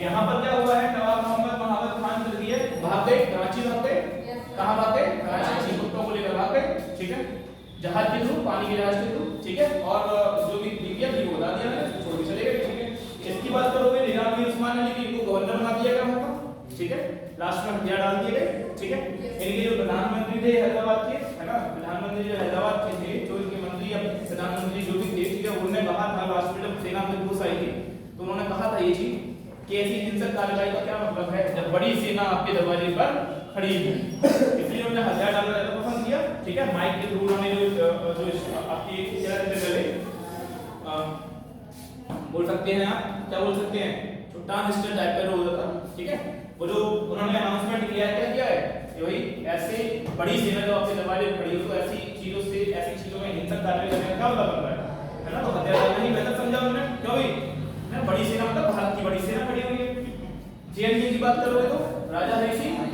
यहाँ पर क्या हुआ है, नवाब मोहम्मद महाबत खान तृतीय भाग गए, कराची भाग गए, कहाँ भाग गए, कराची, कुत्तों को लेकर भाग गए, ठीक है, जहाज के थ्रू, पानी के जहाज के थ्रू, ठीक है। और जो भी दिया थी वो बता दिया मैंने, छोड़ के चले गए, ठीक है। इसकी बात करोगे निजाम मीर उस्मान अली की, इनको गवर्नर बना दिया गया था, ठीक है, लास्ट में हथियार डाल दिए गए, ठीक है। इनके जो प्रधानमंत्री थे हैदराबाद के, है ना, प्रधानमंत्री जो हैदराबाद के थे, जो इनके मंत्री या प्रधानमंत्री जो भी थे, ठीक है, उन्होंने कहा था लास्ट में जब सेना में घुस आई थी, तो उन्होंने कहा था ये चीज कि ऐसी हिंसक कार्रवाई का क्या मतलब है जब बड़ी सेना आपके दरवाजे पर खड़ी है, इसलिए उन्होंने हथियार डालना ज्यादा पसंद किया, ठीक है। माइक के थ्रू उन्होंने जो आपकी बोल सकते हैं, आप क्या बोल सकते हैं, ट्रांजिस्टर टाइप का रोल था, ठीक है। वो जो उन्होंने अनाउंसमेंट किया है, क्या किया है कि भाई ऐसे बड़ी सेना जब आपसे दरबार खड़ी हो तो ऐसी चीजों में हिंसक कार्य करने का क्या मतलब बन रहा है ना। तो हत्यारा नहीं बेहतर समझा उन्होंने, क्यों भाई ना, बड़ी सेना मतलब भारत की बड़ी सेना खड़ी हुई है। जेएनयू की बात करोगे तो राजा हरि सिंह है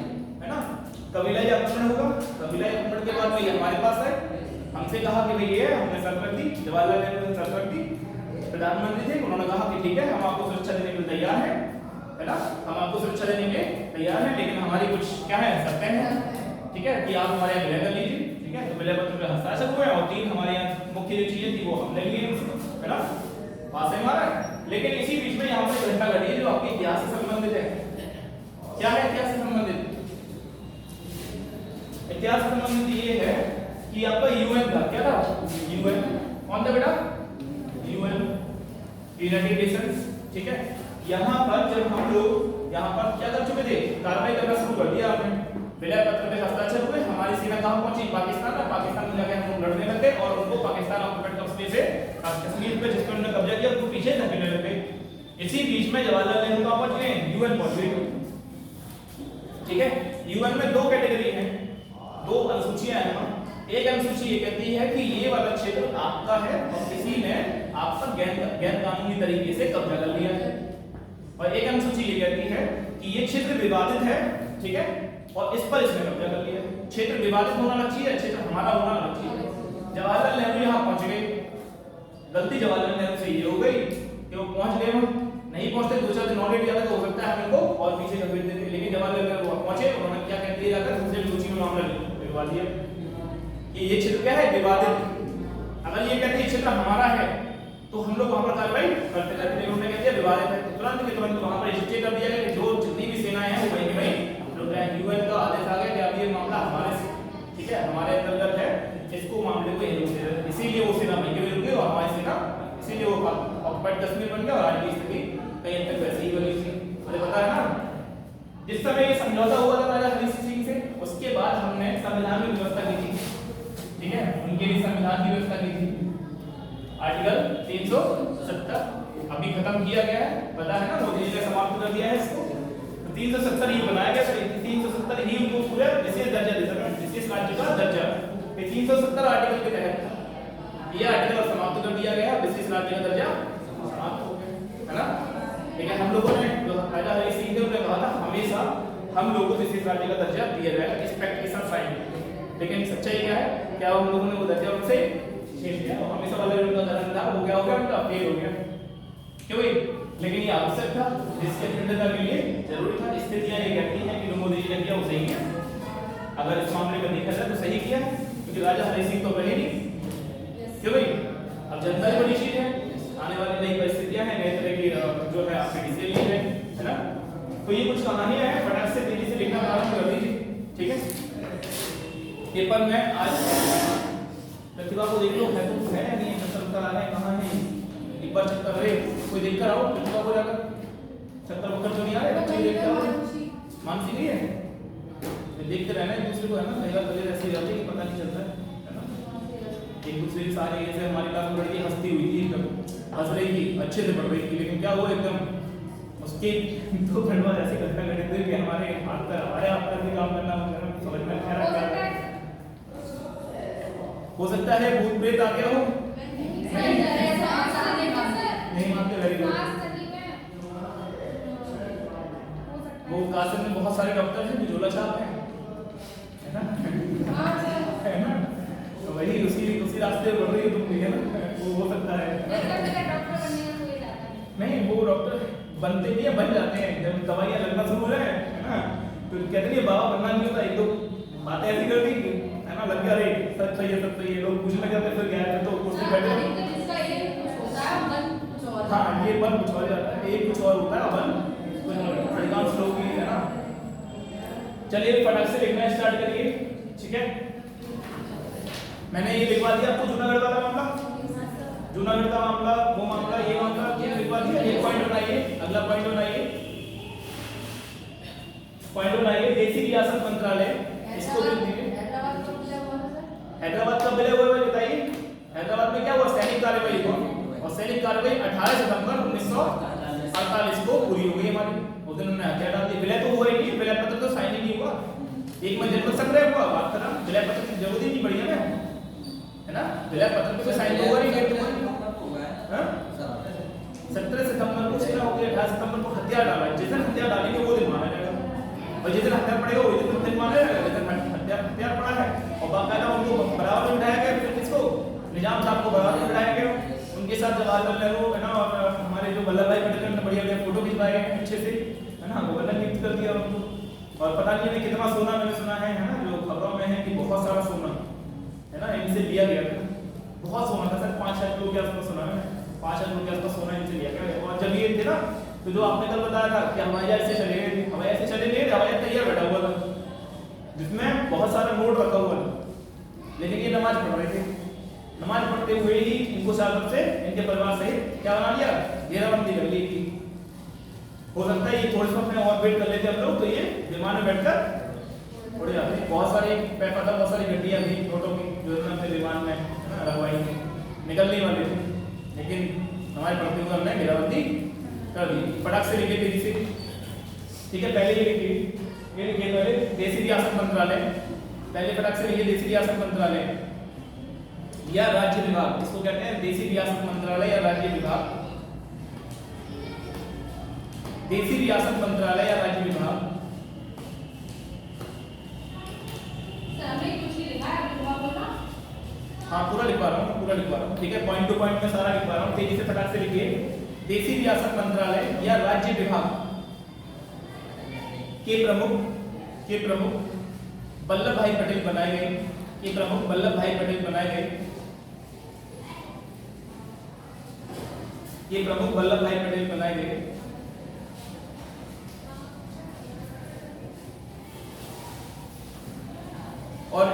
ना, कबीलाई आक्रमण होगा, कबीलाई आक्रमण के बाद वही हमारे पास है, हमसे कहा कि भाई ये हमने शर्त रख दी, जवाहरलाल नेहरू ने शर्त रख दी, प्रधानमंत्री थे, उन्होंने कहा कि ठीक है हम आपको सुरक्षा देने के लिए तैयार हैं, है ना, हम आपको सुरक्षा देने के लिए तैयार हैं, लेकिन हमारी कुछ क्या है शर्तें हैं, ठीक है, कि आप हमारे यहाँ विलय कर लीजिए, ठीक है। तो विलय पत्र पे हस्ताक्षर हुए और 3 हमारे यहाँ मुख्य जो चीजें थी वो हमने लिए, है ना, वहां से हमारा। लेकिन इसी बीच में यहाँ पर घटना घटी है जो आपके इतिहास से संबंधित है। क्या है इतिहास से संबंधित? इतिहास से संबंधित ये है कि आपका यूएन था, क्या था यूएन, कौन था बेटा यूएन, यूनाइटेड नेशंस, ठीक है। यहाँ पर जब हम लोग यहाँ पर क्या कर चुके थे, कार्रवाई करना शुरू कर दिया आपने, विलय पत्र पे हस्ताक्षर हुए, हमारी सेना कहाँ पहुंची, पाकिस्तान में, पाकिस्तान में जाके हम लोग लड़ने लगे और उनको पाकिस्तान ऑक्यूपेट कब्जे से कश्मीर पे जिस पर उन्होंने कब्जा किया उनको पीछे धकेलने लगे। इसी बीच में जवाहरलाल नेहरू कहाँ पहुंच गए, यूएन पहुंच गए, ठीक है। यूएन में 2 कैटेगरी हैं, 2 अनुसूचियां हैं। एक अनुसूची ये कहती है कि ये वाला क्षेत्र आपका है और किसी ने आपका गैर कानूनी तरीके से कब्जा कर लिया है, और एक अनुसूची ये कहती है कि ये क्षेत्र विवादित है, ठीक है, और इस पर इसने कब्जा कर लिया है। क्षेत्र विवादित होना अलग चीज है, क्षेत्र हमारा होना अलग चीज है। जवाहरलाल नेहरू यहाँ पहुंच गए, गलती जवाहरलाल नेहरू से ये हो गई कि वो पहुंच गए, नहीं पहुंचते 2-4 दिन और लेट जाता तो हो सकता है हम इनको और पीछे धकेल देते, लेकिन जवाहरलाल नेहरू वहां पहुंचे, उन्होंने क्या कह दिया जाकर दूसरे अनुसूची में मामला लिखवा दिया कि ये क्षेत्र क्या है विवादित। अगर ये कहते हैं क्षेत्र हमारा है तो हम लोग वहां पर कार्रवाई करते रहते, लेकिन उन्होंने कह दिया विवादित है, तुरंत के तुरंत वहां पर स्टे कर दिया गया कि जो जितनी भी सेनाएं हैं वो वहीं के वहीं रुक गए। यूएन का आदेश आ गया कि अब ये मामला हमारे, ठीक है, हमारे अंतर्गत है, इसको मामले को यहीं रोक दे, इसीलिए वो सेना वहीं के वहीं रुक गई और हमारी सेना इसीलिए वो ऑक्युपाइड कश्मीर बन गया और आज की स्थिति कहीं तक वैसे ही बनी थी। मुझे पता है ना, जिस समय ये समझौता हुआ था राजा हरि सिंह से, उसके बाद हमने संविधान की व्यवस्था की थी, ठीक है, उनके लिए संविधान की व्यवस्था की थी, आर्टिकल 370 अभी खत्म किया गया है, पता है ना, मोदी जी ने समाप्त कर दिया है इसको। तो 370 ये बनाया गया, 370 ही उनको पूरा विशेष दर्जा दे सकता है, विशेष राज्य का दर्जा। 370 आर्टिकल के तहत ये आर्टिकल समाप्त कर दिया गया, विशेष राज्य का दर्जा समाप्त हो गया, है ना। लेकिन हम लोगों ने जो राजा हरि सिंह ने उन्होंने कहा था हमेशा हम लोगों को विशेष राज्य का दर्जा दिया जाएगा, एक्सपेक्टेशन साइन, लेकिन सच्चाई क्या है, क्या हम लोगों ने वो दर्जा उनसे छीन लिया और हमेशा वाला उनका धर्म था वो क्या हो गया, उनका फेल हो गया, क्यों भाई। लेकिन ये आवश्यक था, जिसके अखंडता के लिए जरूरी था। स्थितियां ये कहती हैं कि जो मोदी जी ने किया वो सही किया, अगर इस मामले में देखा जाए तो सही किया, क्योंकि राजा हरि सिंह तो रहे नहीं, क्यों भाई। अब जनता की बड़ी चीज है, आने वाली नई परिस्थितियां हैं, नए तरह की जो है आपके डिसीजन है ना। तो ये कुछ कहानियां हैं, फटाक से तेजी से लिखना प्रारंभ कर दीजिए, ठीक है। पेपर में आज प्रतिभा को देख लो, है तो है नहीं है, चक्कर आ रहे हैं, कहाँ है एक बार चक्कर रहे, कोई देख कर आओ प्रतिभा को जाकर, चक्कर वक्कर तो नहीं आ रहे, कोई देख कर आओ, मानसी नहीं है, देखते रहना एक दूसरे को, है ना, मेरा कलेर ऐसी जाती है कि पता नहीं चलता है ना। एक दूसरे के साथ जैसे हमारी क्लास में लड़की हंसती हुई थी, एकदम हंस रही थी, अच्छे से पढ़ रही थी, लेकिन क्या हुआ एकदम उसके 2 घंटे बाद ऐसी घटना घटित हुई कि हमारे हाथ पर काम करना समझ में नहीं आ रहा, हो सकता है भूत प्रेत आ गया हो, नहीं मानते, वेरी गुड। वो कासिम में बहुत सारे डॉक्टर हैं जो झोला छाप हैं, है ना, है ना, तो वही उसी रास्ते बढ़ रही है तुम भी, है ना, वो हो सकता है। नहीं, वो डॉक्टर बनते नहीं है, बन जाते हैं जब दवाइयाँ लगना शुरू हो जाए, है ना, तो कहते नहीं बाबा बनना नहीं होता, 1-2 बातें ऐसी कर दी, है ना, लग गया रे सब सही है, लोग पूछने जाते फिर क्या है, तो कुर्सी बैठे, हाँ, ये बन कुछ और जाता है, एक कुछ और होता है, बन अधिकांश लोग ही, है ना। चलिए फटाक से लिखना स्टार्ट करिए, ठीक है। मैंने ये लिखवा दिया आपको जूनागढ़ वाला मामला, जूनागढ़ का मामला, वो मामला, ये मामला क्या लिखवा दिया। एक पॉइंट बनाइए, अगला पॉइंट बनाइए, देशी रियासत मंत्रालय, इसको लिख दीजिए। हैदराबाद कब विलय हुआ बताइए। हैदराबाद में क्या हुआ, सैनिक कार्रवाई हुआ, और सैनिक कार्रवाई 18 सितंबर 1948 को पूरी हो गई हमारी, उस दिन उन्होंने हत्या डाल दी। विलय तो हुआ ही नहीं, विलय पत्र तो साइन ही नहीं हुआ, एक में जनमत संग्रह हुआ, बात कर रहा हूँ, विलय पत्र की जरूरत ही नहीं पड़ी है ना, विलय पत्र पे साइन तो हुआ ही नहीं, हाँ 17 सितंबर को सीधा हो गया, 18 सितंबर को हत्या डाला, जिस दिन हत्या डालेंगे वो दिन माना जाएगा, और जिस दिन हत्या पड़ेगा वही दिन माना जाएगा, जिस दिन हत्या पड़ा है। और बाकायदा उनको बराबर में बिठाया गया, फिर किसको, निजाम साहब को बराबर में बिठाया गया, उनके साथ जवाहरलाल नेहरू है ना, और हमारे जो वल्लभ भाई पटेल ने बढ़िया बढ़िया फोटो खिंचवाए गए अच्छे से, है ना, गवर्नर गिफ्ट कर दिया उनको। और पता नहीं है कितना सोना, मैंने सुना है ना, जो खबरों में है कि बहुत सारा सोना है ना इनसे लिया गया था, बहुत सोना था सर, 5 लाख रुपए के आसपास सुना है, 5 लाख रुपए के आसपास सोना इनसे लिया गया। और जब ये थे ना, तो जो आपने कल बताया था कि हवाई जहाज से चले गए थे, हवाई जहाज से चले गए, हवाई जहाज तैयार बैठा हुआ था जिसमें बहुत सारा नोट रखा हुआ था, लेकिन ये नमाज पढ़ रहे थे, नमाज पढ़ते हुए ही इनको साहब से इनके परिवार सहित क्या बना लिया, घेराबंदी कर ली थी। हो सकता है ये थोड़े समय और वेट कर लेते हम लोग, तो ये विमान में बैठकर उड़ जाते। बहुत सारी पैसा था, बहुत सारी गड्डियां थी छोटों की जो थे विमान में लगवाई थी, निकलने वाले थे, लेकिन हमारे पढ़ते हुए हमने घेराबंदी कर दी, फटाक से लिखे तेजी से, ठीक है। पहले ये लिखे पहले देसी रियासत मंत्रालय, पहले फटाक से लिखे देसी रियासत मंत्रालय या राज्य विभाग, इसको कहते हैं देसी रियासत मंत्रालय या राज्य विभाग, देसी रियासत मंत्रालय या राज्य विभाग। हाँ पूरा लिखवा रहा हूँ, पूरा लिखवा रहा हूँ, ठीक है, पॉइंट टू पॉइंट में सारा लिखवा रहा हूँ, तेजी से फटाक से लिखिए। देसी रियासत मंत्रालय या राज्य विभाग के प्रमुख वल्लभ भाई पटेल बनाए गए, के प्रमुख वल्लभ भाई पटेल बनाए गए, ये प्रमुख वल्लभ भाई पटेल बनाए गए। और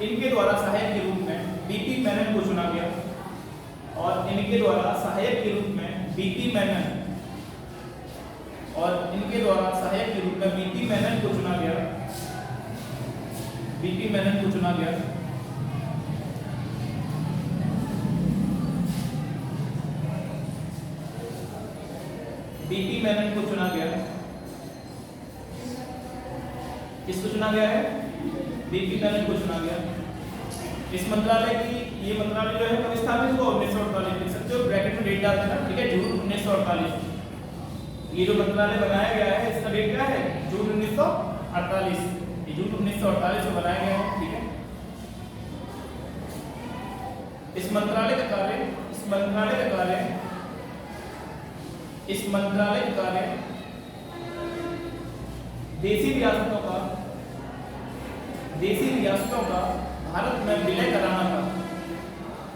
इनके द्वारा सहायक के रूप में बीपी मेनन को चुना गया, और इनके द्वारा सहायक के रूप में बीपी मेनन, और इनके द्वारा सहायक के रूप में बीपी मेनन को चुना गया, बीपी मेनन को चुना गया। बीपी मेनन को चुना गया, किसको चुना गया है, बीपी मेनन को चुना गया। इस मंत्रालय की, ये मंत्रालय जो है कब स्थापित हुआ, 1948, लिख सकते हो ब्रैकेट में डेट डाल देना, ठीक है, जून 1948। ये जो मंत्रालय बनाया गया है इसका डेट क्या है, जून 1948, ये जून 1948 में बनाया गया है, ठीक है। इस मंत्रालय का कार्य, इस मंत्रालय का कार्य, इस मंत्रालय का कार्य देसी रियासतों का भारत में विलय कराना था,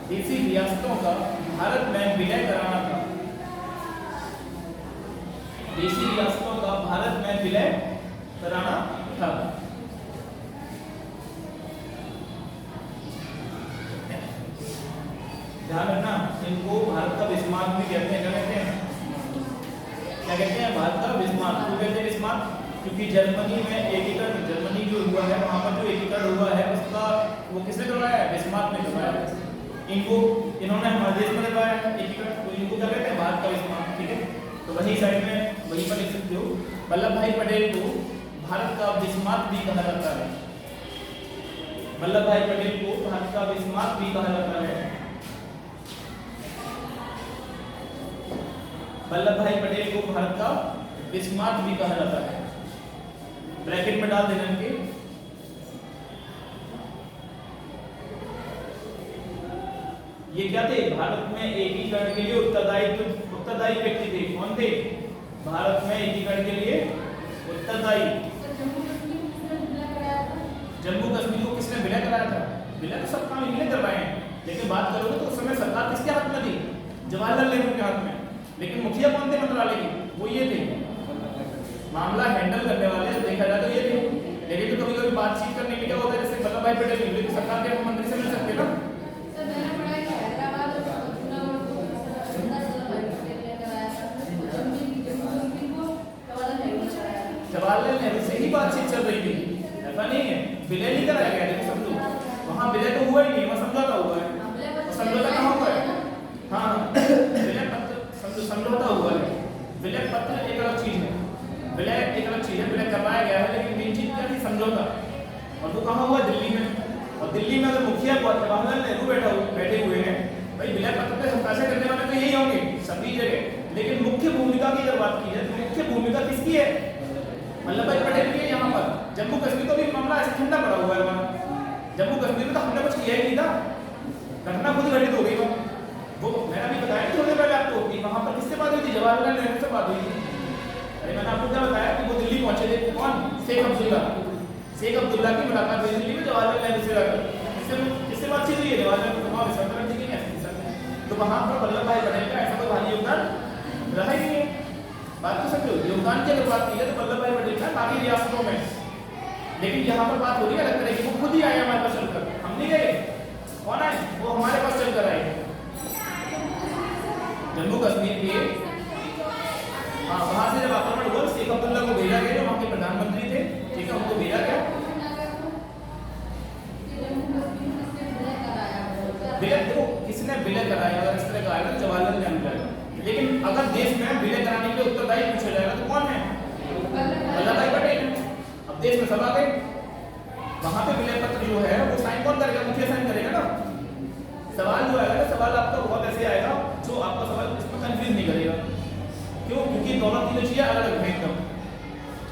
देसी रियासतों का भारत में विलय कराना था, देसी रियासतों का भारत में विलय कराना था। ध्यान रखना, इनको भारत का बिस्मार्क भी कहते हैं, क्या कहते हैं, क्या कहते हैं, भारत का बिस्मार्क। क्यों कहते हैं बिस्मार्क, क्योंकि जर्मनी में एकीकरण, जर्मनी जो हुआ है वहां पर जो एकीकरण हुआ है उसका वो किसने करवाया है, बिस्मार्क ने करवाया। इनको, इन्होंने हमारे देश में करवाया एकीकरण, तो इनको क्या कहते हैं, भारत का बिस्मार्क, ठीक है। तो वही साइड में वहीं पर लिख सकते हो, वल्लभ भाई पटेल को भारत का बिस्मार्क भी कहा जाता है, वल्लभ भाई पटेल को भारत का बिस्मार्क भी कहा जाता है, वल्लभ भाई पटेल को भारत का बिस्मार्क भी कहा जाता है। ब्रैकेट में डाल देना इनके। ये क्या थे, भारत में एकीकरण के लिए उत्तरदायी व्यक्ति थे। कौन थे, भारत में एकीकरण के लिए उत्तरदायी। जम्मू कश्मीर को किसने विलय कराया था, विलय तो सब काम इन्होंने करवाए हैं, लेकिन बात करोगे तो उस समय सरकार किसके हाथ में थी, जवाहरलाल नेहरू के हाथ में, लेकिन मुखिया कौन थे मंत्रालय के, वो ये थे, मामला हैंडल करने वाले देखा जाए तो ये थे। लेकिन तो कभी-कभी बातचीत करने के लिए होता है, जैसे वल्लभ भाई पटेल मिले तो सरकार के मंत्री से मिल सकते ना। सर मैंने पढ़ा है कि हैदराबाद और चुनाव को वल्लभ भाई पटेल ने कराया था, जवाहरलाल नेहरू से ही बातचीत चल रही थी, ऐसा नहीं है विलय नहीं कराया गया। देखो समझो, वहाँ विलय तो हुआ ही नहीं, वहाँ समझौता हुआ है। समझौता कहाँ हुआ है, हाँ विलय पत्र समझौता हुआ है, विलय पत्र एक अलग चीज है, विलय एक अलग चीज है, विलय करवाया गया है, लेकिन मेन चीज क्या थी, समझौता, और वो कहाँ हुआ? दिल्ली में। और दिल्ली में अगर मुखिया जवाहरलाल नेहरू बैठे हुए हैं, भाई विलय पत्र पे हस्ताक्षर करने वाले तो यही होंगे सभी जगह, लेकिन मुख्य भूमिका की अगर बात की जाए तो मुख्य भूमिका किसकी है? वल्लभ भाई पटेल की है। यहाँ पर जम्मू कश्मीर तो भी मामला ऐसे ठंडा पड़ा हुआ है वहाँ। जम्मू कश्मीर में तो हमने कुछ किया ही नहीं था, घटना खुद घटित हो गई वहाँ। वो मैंने अभी बताया थोड़ी देर पहले आपको कि वहाँ पर किससे बात हुई थी? जवाहरलाल नेहरू से बात हुई थी। अरे मैंने आपको क्या बताया कि वो दिल्ली पहुंचे थे, कौन? शेख अब्दुल्ला की मुलाकात हुई दिल्ली में जवाहरलाल नेहरू से। किससे बातचीत हुई है? जवाहरलाल नेहरू जी की। तो वहाँ पर वल्लभ भाई पटेल का ऐसा तो भारी योगदान रहा ही नहीं है। बात तो समझो, योगदान की अगर बात की जाए तो वल्लभ भाई पटेल का बाकी रियासतों में, लेकिन यहाँ पर बात हो रही है अलग तरह की। वो खुद ही आए हमारे पास चलकर, हम नहीं गए। कौन आए? वो हमारे पास चलकर आए। जम्मू कश्मीर के वहां से जब आक्रमण हुआ, शेख अब्दुल्ला को भेजा गया, जो वहां के प्रधानमंत्री थे, ठीक है, उनको भेजा गया। विलय देखो किसने विलय कराया? अगर इस तरह का आएगा तो जवाहरलाल नेहरू कराएगा, लेकिन अगर देश में विलय कराने के उत्तरदायी पूछा जाएगा तो कौन है? वल्लभ भाई पटेल। अब देश में सब आ गए, वहां पे विलय पत्र जो है वो साइन कौन करेगा? मुखिया साइन करेगा ना। सवाल जो आएगा ना, सवाल आपका बहुत ऐसे आएगा जो आपका सवाल इसमें कंफ्यूज नहीं करेगा। क्यों? क्योंकि दोनों तीनों चीजें अलग अलग हैं एकदम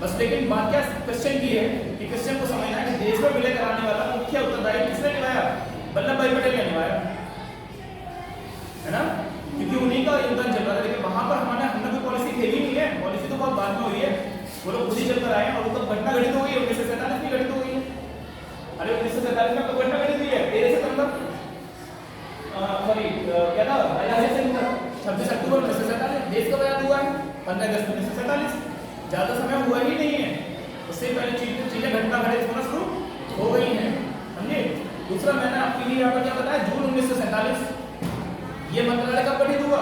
बस। लेकिन बात क्या क्वेश्चन की है कि क्वेश्चन को समझना है कि देश में विलय कराने वाला मुख्य उत्तरदायी किसने निभाया? वल्लभ भाई पटेल ने निभाया, है ना, क्योंकि उन्हीं का योगदान चल रहा है। लेकिन वहां पर हमने कोई पॉलिसी खेली नहीं है, पॉलिसी तो बहुत बाद में हुई है। वो लोग खुद ही चलकर आए हैं, और वो तब घटना घटित हो गई 1947 में घटित हो गई है। अरे 1947 में कब घटना घटित हुई है? 13 सितंबर, सॉरी क्या था? 26 अक्टूबर 1947। देश कब आजाद हुआ है? 15 अगस्त 1947। ज्यादा समय हुआ ही नहीं है, उससे पहले चीजें घटना घटित होना शुरू हो गई हैं, समझे। दूसरा मैंने आपके लिए यहाँ पर क्या बताया? जून 1947 ये मंत्रालय कब गठित हुआ?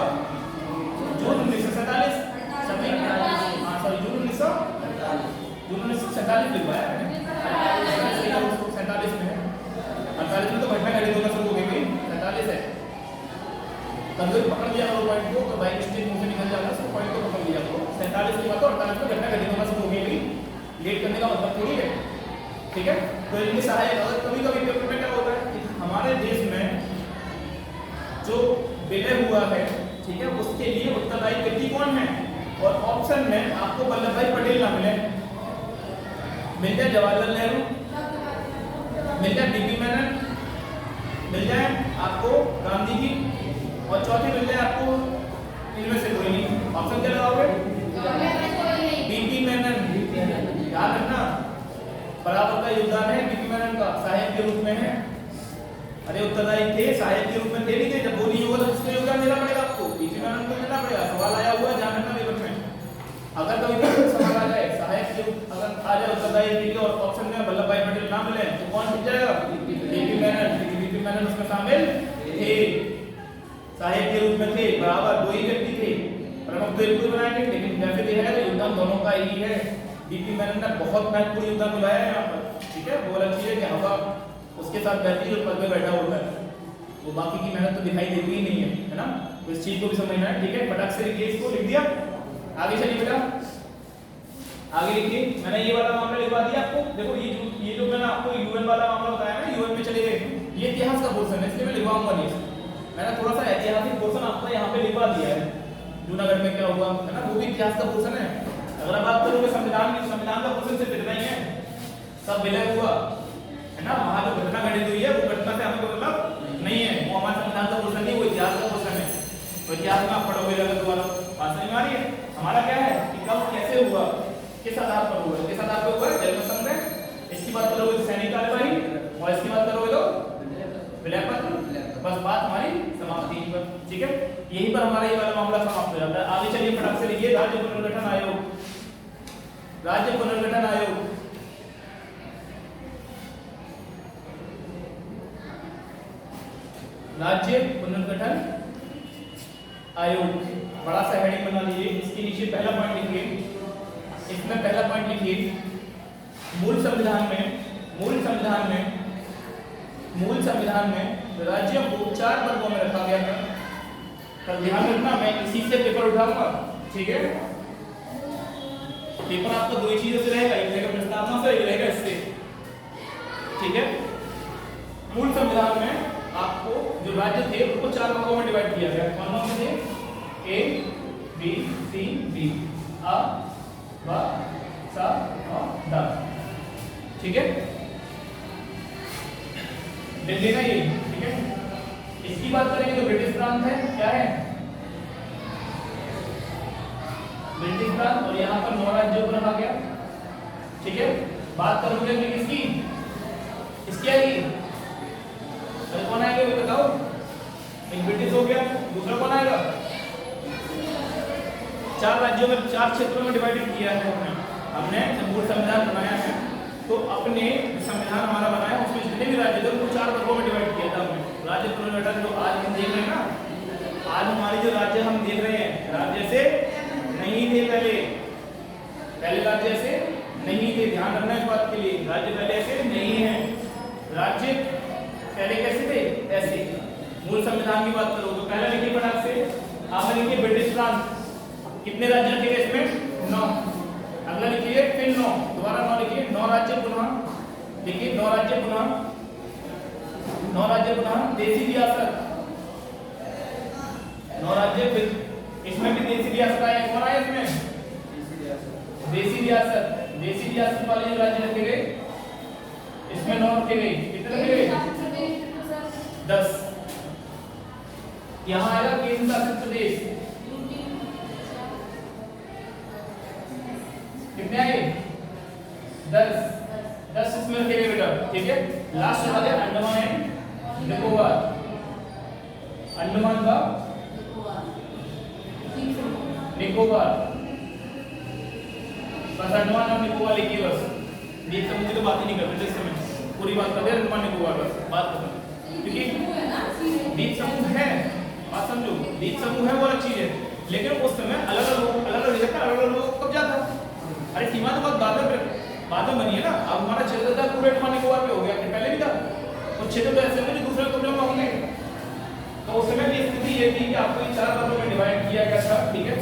जून 1947। सॉरी जून 1947 लिखवाया मैंने, 47 में है। 48 में तो घटना घटित होना शुरू हो गई, 47 है। कभी पकड़ लिया करो पॉइंट को, तो बाई मिस्टेक मुझे निकल जाता है, उसको पॉइंट को पकड़ लिया करो। 47 की बात तो 48 में घटना घटित होना शुरू हो गई। लेट करने का मतलब थोड़ी है, ठीक है। तो इनके सहायक अगर कभी कभी पेपर में क्या होता है कि हमारे देश में जो विलय हुआ है, ठीक है, उसके लिए उत्तरदायी व्यक्ति कौन है? और ऑप्शन में आपको वल्लभ भाई पटेल ना मिले, मिल जाए जवाहरलाल नेहरू, मिल जाए बीपी मेनन, मिल जाए आपको गांधी जी, और चौथी मिल जाए आपको इनमें से कोई नहीं। ऑप्शन क्या लगाओगे? बीपी मेनन। याद रखना, बराबर का योगदान है बीपी मेनन का, सहायक के रूप में है। अरे उत्तरदायी थे, सहायक के रूप में थे नहीं थे। जब वो नहीं होगा तो किसको योगदान देना पड़ेगा? आपको बीपी मेनन को देना पड़ेगा। सवाल आया हुआ है, ध्यान रखना पेपर में। अगर कभी सवाल आ जाए सहायक के अगर आ जाए उत्तरदायी के और ऑप्शन में वल्लभ भाई पटेल ना मिले तो कौन मिल जाएगा? बीपी मेनन। बीपी मेनन उसमें शामिल थे, सहायक के रूप में थे, बराबर दो ही व्यक्ति थे। प्रमुख तो एक को बनाएंगे, लेकिन वैसे देखा जाए तो योगदान दोनों का ही है। बीपी मेनन ने बहुत महत्वपूर्ण योगदान निभाया है यहाँ पर, ठीक है। वो अलग चीज है कि हवा उसके साथ बैठी जो पद में बैठा होता है, वो बाकी की मेहनत तो दिखाई देती ही नहीं है ना। तो इस चीज को भी समझना है, ठीक है। फटाक से लिखिए, इसको लिख दिया, आगे चलिए बेटा, आगे लिखिए। मैंने ये वाला मामला लिखवा दिया आपको। देखो ये जो मैंने आपको यूएन वाला मामला बताया ना, यूएन में चले गए, ये इतिहास का पोर्शन है, इसलिए मैं लिखवाऊंगा नहीं। मैंने थोड़ा सा ऐतिहासिक पोर्शन आपको यहाँ पे लिखवा दिया है, जूनागढ़ में क्या हुआ है ना, वो भी इतिहास का पोर्शन है। अगर आप बात करोगे संविधान का पोर्शन सिर्फ इतना ही है, सब विलय हुआ है ना, वहां जो घटना घटित हुई है वो घटना से हमें कोई मतलब नहीं है, वो हमारे संविधान का पोर्शन नहीं, वो इतिहास का पोर्शन है। तो इतिहास में आप पढ़ोगे अगर दोबारा बात समझ में आ रही है। हमारा क्या है कि कब कैसे हुआ, किस आधार पर हुआ, किस आधार पर हुआ, जन्म संग्रह, इसकी बात करोगे तो सैनिक कार्यवाही, और इसकी बात करोगे तो विलय पत्र। बस बात हमारी समाप्ति पर, ठीक है। यहीं पर हमारा ये वाला मामला समाप्त हो जाता है। आगे चलिए फटाक से लिखिए, राज्य पुनर्गठन आयोग। राज्य पुनर्गठन आयोग, राज्य पुनर्गठन आयोग, बड़ा सा हेडिंग बना लीजिए। इसके नीचे पहला पॉइंट लिखिए, इसमें पहला पॉइंट लिखिए, मूल संविधान में राज्यों को 4 वर्गों में रखा गया था। तब ध्यान रखना, मैं इसी से पेपर उठाऊंगा, ठीक है। पेपर आपका दो ही चीजों से रहेगा, एक रहेगा प्रस्तावना से, एक रहेगा इससे। ठीक है। मूल संविधान में आपको जो राज्य थे उनको 4 भागों में डिवाइड किया गया। कौन से थे? ए बी सी डी, अ ब स अ द, ठीक है। दिल्ली ना ये, ठीक है। इसकी बात करेंगे तो ब्रिटिश प्रांत है, क्या है? ब्रिटिश प्रांत, और यहाँ पर 9 राज्यों को रखा गया, ठीक है। बात करोगे कि किसकी? इसकी आएगी, तो कौन आएगा वो बताओ? एक ब्रिटिश हो गया, दूसरा कौन आएगा? 4 राज्यों में 4 क्षेत्रों में डिवाइडेड किया है हमने जब मूल संविधान बनाया है, तो अपने संविधान हमारा बनाया उसमें जितने भी राज्य थे उनको 4 वर्गों में डिवाइड किया था हमने। राज्य पुनर्गठन जो आज हम देख रहे हैं ना, आज हमारे जो राज्य हम देख रहे हैं, राज्य से नहीं थे पहले राज्य ऐसे नहीं थे, ध्यान रखना इस बात के लिए, राज्य पहले ऐसे नहीं है। राज्य पहले कैसे थे? ऐसे। मूल संविधान की बात करो तो पहला लिखिए फटाक से, आप लिखिए ब्रिटिश प्रांत, कितने राज्य थे इसमें? 9। अगला लिखिए फिर 9, दोबारा 9 लिखिए, 9 राज्य पुनः लिखिए, 9 राज्य पुनः, 9 राज्य पुनः देसी रियासत, 9 राज्य, फिर इसमें भी देसी रियासत आया, कौन आया इसमें? देसी रियासत। देसी रियासत वाले जो राज्य रखे गए इसमें 9 रखे गए, कितने रखे गए? 10। यहाँ आएगा केंद्र शासित प्रदेश, कितने आए? 10 इसमें रखे गए बेटा, ठीक है। लास्ट वाले अंडमान एंड निकोबार, अंडमान का निकोबार, बस अंडमान और निकोबार लिखिए बस। द्वीप समूह की तो बात ही नहीं करते इस समय, पूरी बात करते हैं अंडमान निकोबार बस, बात खत्म। क्योंकि द्वीप समूह है, बात समझो, द्वीप समूह है वो अलग चीज है, लेकिन उस समय अलग अलग जगह अलग अलग लोग कब्जा था। अरे सीमा तो बाद में बनी है ना, अब हमारा क्षेत्र था पूरे अंडमान निकोबार पे हो गया, पहले भी था, और क्षेत्र तो ऐसे में दूसरे कब्जे में होंगे। तो उस समय की स्थिति ये थी कि आपको इन 4 वर्गों में डिवाइड किया गया था, ठीक है,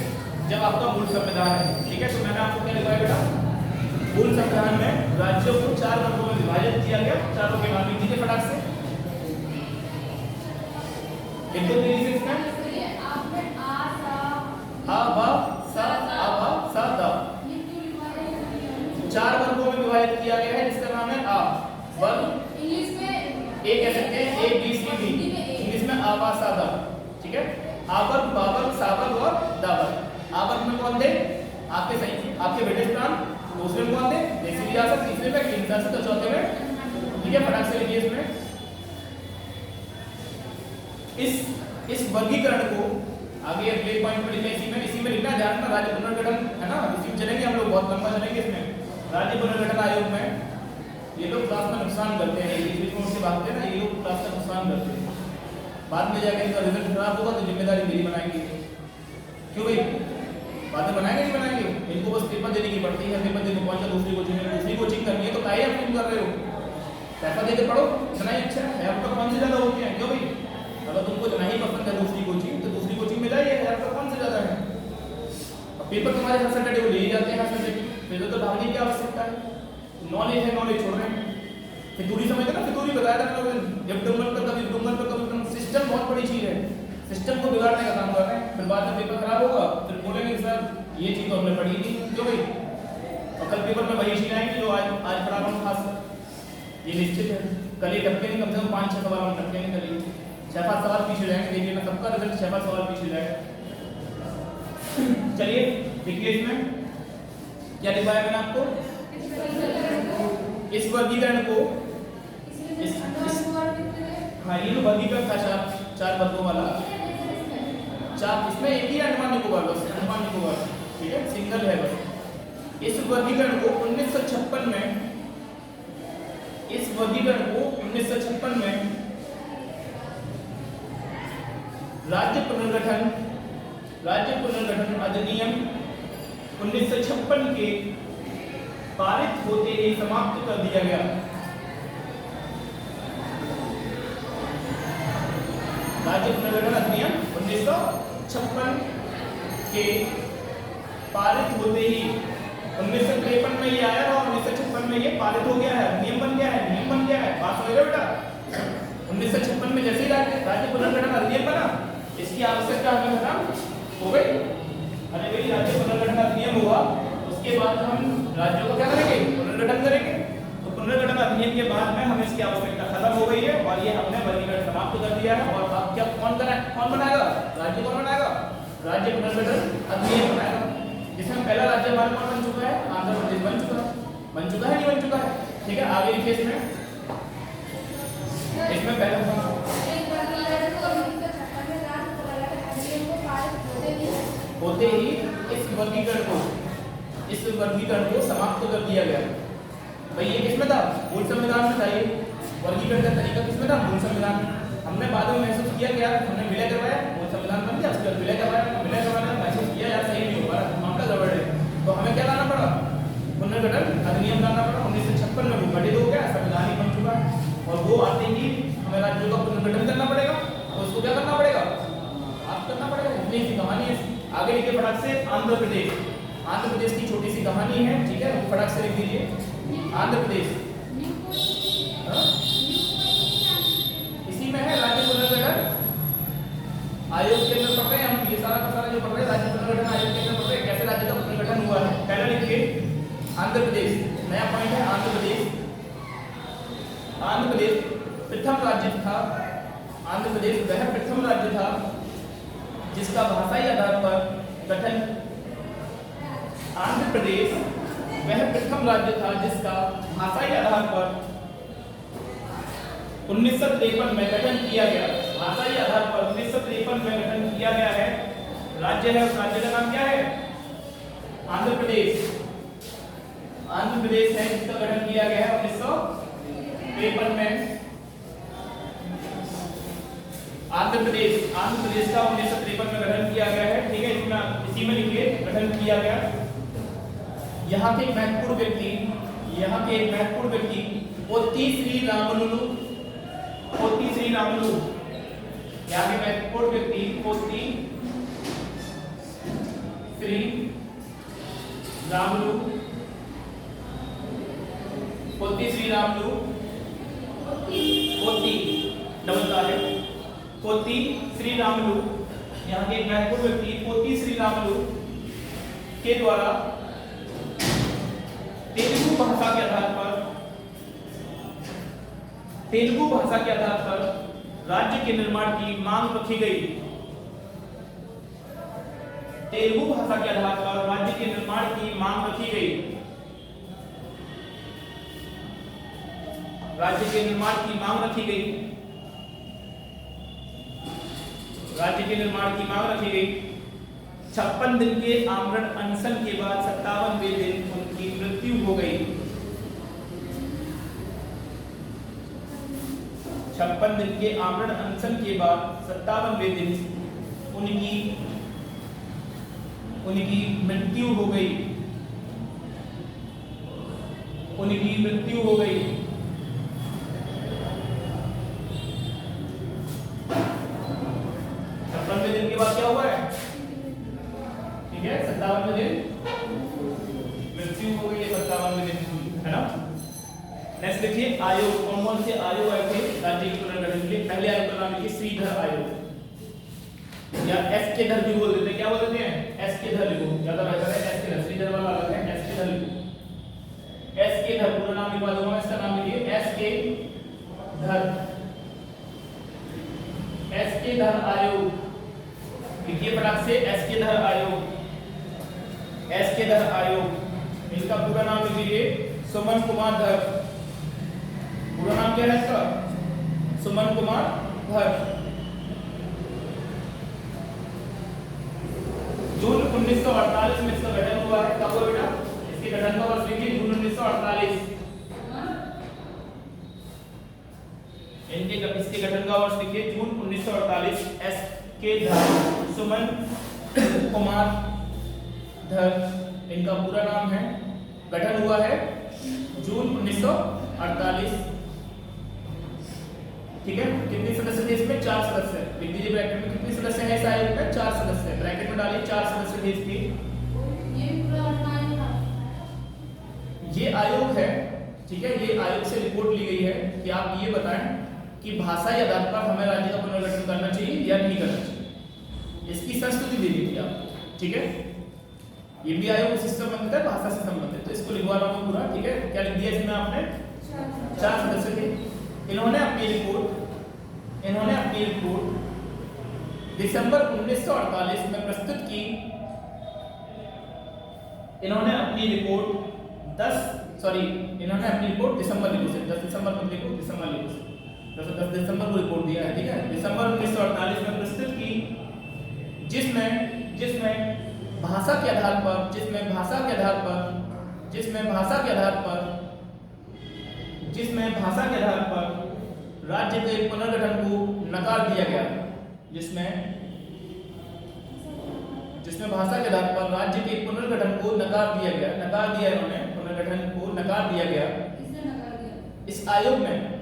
जब आपका मूल संविधान है, ठीक है। तो मैंने आपको क्या लिखा है बेटा? मूल संविधान में राज्यों को 4 वर्गों में विभाजित किया गया। चारों के नाम लिख दीजिए फटाक से, एक दो तेजी से इसका आ ब स आ ब स द, 4 वर्गों में विभाजित किया गया है, जिसका नाम है आ वर्ग। इंग्लिश में ए कह सकते हैं, A B C D, English में आ बा सा दा, ठीक है। आ वर्ग, बा वर्ग, सा वर्ग और दा वर्ग। आ वर्ग में कौन थे? आपके सही, आपके ब्रिटिश प्रांत, दूसरे में कौन थे? देसी रियासत, तीसरे में केंद्र शासित, और चौथे में, ठीक है, फटाक से लिखिए इसमें। इस वर्गीकरण को आगे अगले पॉइंट पर लिखना, इसी में लिखना, ध्यान में राज्य पुनर्गठन है ना, इसी में चलेंगे हम लोग, बहुत लंबा चलेंगे इसमें। राज्य पुनर्गठन आयोग में ये लोग क्लास में नुकसान करते हैं, ये बीच में उनसे भागते हैं ना, ये लोग क्लास में नुकसान करते हैं, बाद में जाकर इनका रिजल्ट खराब होगा तो जिम्मेदारी मेरी बनाएंगे। क्यों भाई? बाद में बनाएंगे नहीं बनाएंगे? इनको बस पेपर देने की पड़ती है, पेपर देने पहुंचा दूसरी कोचिंग करनी है, तो काहे आप क्यों कर रहे हो? पैसा देकर पढ़ो, इतना ही अच्छा है, आपका कौन से ज्यादा होते हैं? क्यों भाई? अगर तुमको इतना ही पसंद है दूसरी कोचिंग, तो दूसरी कोचिंग में जाइए, आपका कौन से ज्यादा है? पेपर तुम्हारे हर सैटरडे को ले ही जाते हैं, हर सैटरडे फिर तो भागने की आवश्यकता है। नॉलेज है, नॉलेज छोड़ रहे हैं, फितूरी समझते ना, फितूरी बताया था लोग, जब डुम्बल पर कभी डुम्बल पर कभी, सिस्टम बहुत बड़ी चीज है, सिस्टम को बिगाड़ने का काम कर रहे हैं। फिर बाद में पेपर खराब होगा, फिर बोलेंगे सर ये चीज तो हमने पढ़ी थी, क्यों भाई? और कल पेपर में वही चीज आएंगी जो आज पढ़ा रहा हूँ खास, ये निश्चित है। कल ये टपके नहीं, कम से कम 5-6 सवाल हम टपके नहीं, कल 6-5 सवाल पीछे जाएंगे, देखिए ना, सबका रिजल्ट 6-5 सवाल पीछे जाएगा। चलिए देखिए इसमें क्या लिखा है मैंने आपको, इस वर्गीकरण को, हाँ ये जो वर्गीकरण था 4 वर्गों वाला, 4, इसमें एक ही अंडमान निकोबार, बस अंडमान निकोबार, ठीक है, सिंगल है बस। इस वर्गीकरण को 1956 में, इस वर्गीकरण को 1956 में राज्य पुनर्गठन अधिनियम 1956 के पारित होते ही समाप्त कर दिया गया। राज्य पुनर्गठन अधिनियम 1956 के पारित होते ही 1953 में ये आया और 1956 में ये पारित हो गया है, नियम बन गया है, नियम बन गया है। 1956 में जैसे ही राज्य पुनर्गठन अधिनियम बना, इसकी आवश्यकता हमें खत्म हो गई। अरे भाई राज्य पुनर्गठन अधिनियम हुआ, उसके बाद हम राज्यों को क्या करेंगे, पुनर्गठन करेंगे। तो पुनर्गठन अधिनियम के बाद में हमें इसकी आवश्यकता खत्म हो गई है और ये हमने वर्गीकरण समाप्त कर दिया है। और अब क्या कौन बनाएगा, राज्य कौन बनाएगा, राज्य पुनर्गठन अधिनियम बनाएगा, जिसमें पहला राज्य हमारा कौन बन चुका है, आंध्र प्रदेश बन चुका है नहीं बन चुका है। ठीक है, आगे लिखिए इसमें पहला होते ही इस वर्गीकरण को समाप्त कर दिया गया। भाई ये किसमें था, मूल संविधान में था। ये वर्गीकरण का तरीका किसमें था, मूल संविधान में। हमने बाद में महसूस किया कि यार हमने विलय करवाया, मूल संविधान बन गया, उसके बाद विलय करवाया महसूस किया यार सही नहीं हो रहा, मामला गड़बड़ है। तो हमें क्या लाना पड़ा, पुनर्गठन अधिनियम लाना पड़ा। 1956 में वो गठित हो गया, संविधान ही बन चुका है। और वो आते ही हमें राज्यों का पुनर्गठन करना पड़ेगा, और उसको क्या करना पड़ेगा, आप करना पड़ेगा। इतनी सी कहानी है। आगे लिखिए फटाक से आंध्र प्रदेश की छोटी सी कहानी है। ठीक है, फटाक से लिख दीजिए आंध्र प्रदेश। इसी में है राज्य पुनर्गठन आयोग के अंदर पढ़ रहे हैं हम, ये सारा का सारा जो पढ़ रहे हैं राज्य पुनर्गठन आयोग के अंदर पढ़ रहे हैं, कैसे राज्य का पुनर्गठन हुआ है। पहला लिखिए आंध्र प्रदेश, नया पॉइंट है आंध्र प्रदेश प्रथम राज्य था। आंध्र प्रदेश वह प्रथम राज्य था जिसका भाषाई आधार पर गठन, आंध्र प्रदेश वह प्रथम राज्य था जिसका भाषाई आधार पर 1953 में गठन किया गया। भाषाई आधार पर 1953 में गठन किया गया है। राज्य है, उस राज्य का नाम क्या है, आंध्र प्रदेश। आंध्र प्रदेश है जिसका गठन किया गया है 1953 में। आंध्र प्रदेश का 1953 में गठन किया गया है। ठीक है, इसी में लिखिए गठन किया गया। यहाँ के एक महत्वपूर्ण व्यक्ति पोती श्री रामलुलु, यहाँ के महत्वपूर्ण व्यक्ति पोती श्री रामलुलु, पोती श्री रामलुलु, यहाँ के एक महत्वपूर्ण व्यक्ति पोती श्री रामलुलु के द्वारा तेलुगु भाषा के आधार पर राज्य के निर्माण की मांग रखी गई। तेलुगु भाषा के आधार पर राज्य के निर्माण की मांग रखी गई। राज्य के निर्माण की मांग रखी गई। 56 दिन के आमरण अनशन के बाद 57वें दिन उनकी मृत्यु हो गई। 56 दिन के आमरण अनशन के बाद 57वें दिन उनकी मृत्यु हो गई। दिन के बाद क्या हुआ है, ठीक है, 57वें दिन मृत्यु हो गई है, 57वें दिन, है ना। नेक्स्ट देखिए आयोग, कौन से आयोग आए थे राज्य के पुनर्गठन के लिए। पहले आयोग का नाम लिखिए श्रीधर आयोग, या एस के धर भी बोल देते हैं। क्या बोल देते हैं, एस के धर लिखो, ज्यादा बेहतर है। एस के धर, श्रीधर वाला अलग है, एस के धर लिखो। एस के धर पूरा नाम लिखवा दूंगा, इसका नाम लिखिए एस के धर। एस के धर आयोग लिखिए फटाक से, एस के धर आयोग। एस के धर आयोग, इसका पूरा नाम लिखिए सुमन कुमार धर। पूरा नाम क्या है इसका, सुमन कुमार धर। जून 1948 में इसका गठन हुआ है। कब हुआ बेटा, इसके गठन का वर्ष लिखिए जून 1948। इसके गठन का वर्ष लिखिए जून 1948। एस के धर, सुमन कुमार धर, इनका पूरा नाम है। गठन हुआ है जून 1948। ठीक है, कितने सदस्य थे इसमें, 4 सदस्य। लिख दीजिए ब्रैकेट में, कितने सदस्य हैं इस आयोग में, 4 सदस्य। ब्रैकेट में डालिए 4 सदस्य थे इसके। ये आयोग है, ठीक है, ये आयोग से रिपोर्ट ली गई है कि आप ये बताएं कि भाषा के आधार पर हमें राज्य का पुनर्गठन करना चाहिए या नहीं करना चाहिए, इसकी संस्तुति दे दी थी आपको, ठीक है। ये भी आयोग उसी से संबंधित है, भाषा से संबंधित, तो इसको लिखवा रहा हूँ पूरा, ठीक है। क्या लिख दिया इसमें आपने? 4 सदस्य थे। इन्होंने अपनी रिपोर्ट दिसंबर 1948 में प्रस्तुत की। इन्होंने अपनी रिपोर्ट दिसंबर लिखो से 10 दिसंबर मत लिखो, दिसंबर लिखो से 10 दिसंबर को रिपोर्ट दिया है, ठीक है। दिसंबर 1948 में प्रस्तुत की, जिसमें भाषा के आधार पर राज्य के पुनर्गठन को नकार दिया गया, जिसमें भाषा के आधार पर राज्य के पुनर्गठन को नकार दिया गया, पुनर्गठन को नकार दिया गया। इस आयोग में,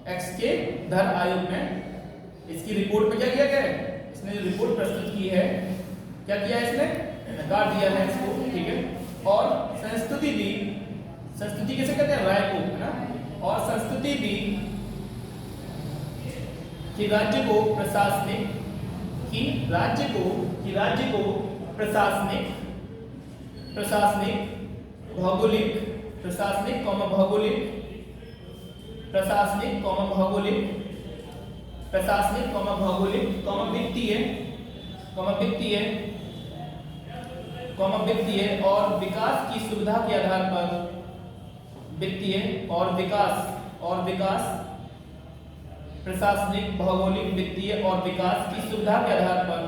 एक्स के धर आयोग में, इसकी रिपोर्ट में क्या किया गया है? इसने जो रिपोर्ट प्रस्तुत की है, क्या किया है इसने? नकार दिया है इसको, ठीक है। और संस्तुति दी, संस्तुति कैसे कहते हैं? राय को, है ना। और संस्तुति दी कि राज्य को प्रशासनिक, भौगोलिक, वित्तीय और विकास की सुविधा के आधार पर, प्रशासनिक, भौगोलिक, वित्तीय और विकास की सुविधा के आधार पर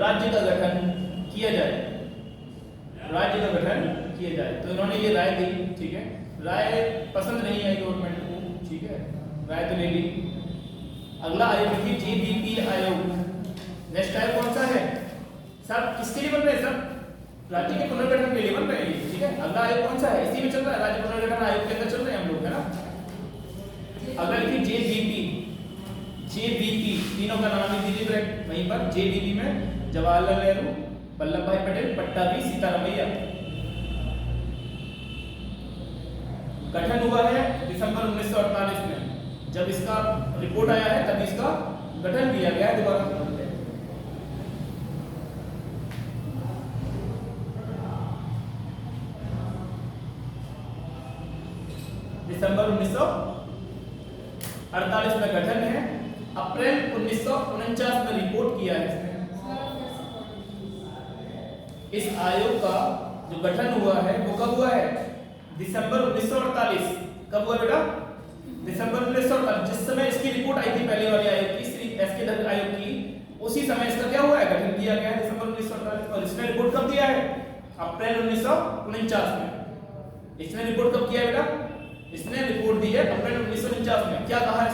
राज्य का गठन किया जाए। तो इन्होंने ये राय दी, ठीक है। राय पसंद नहीं आई गवर्नमेंट को, ठीक है, राय तो ले ली। अगला आयोग थी जेबीपी आयोग। नेक्स्ट आयोग कौन सा है? सब किसके लिए बन रहे हैं? सब राज्य के पुनर्गठन के लिए बन रहे हैं, ठीक है। अगला आयोग कौन सा है? इसी में चल रहा है, राज्य पुनर्गठन आयोग के अंदर चल रहे हैं हम लोग, है ना। अगला थी जेबीपी, तीनों का नाम लिख दीजिए करेक्ट वहीं पर। जेबीपी में जवाहरलाल नेहरू, वल्लभ भाई पटेल, पट्टाभी, सीतारामैया। गठन हुआ है दिसंबर 1948 में, जब इसका रिपोर्ट आया है तब इसका गठन किया गया है दोबारा। दिसंबर 1948 में गठन है, अप्रैल 1949 में रिपोर्ट किया है इसने। इस आयोग का जो गठन हुआ है वो कब हुआ है? दिसंबर 1948। कब हुआ बेटा? दिसंबर 1948, जिस समय इसकी रिपोर्ट आई थी पहले वाले आयोग की, श्री एस के धर आयोग की, उसी समय इसका क्या हुआ है? गठन किया गया है दिसंबर 1948। और इसने रिपोर्ट कब दिया है? अप्रैल 1949 में। इसने रिपोर्ट कब किया है बेटा? इसने रिपोर्ट दी है अप्रैल 1949 में। क्या कहा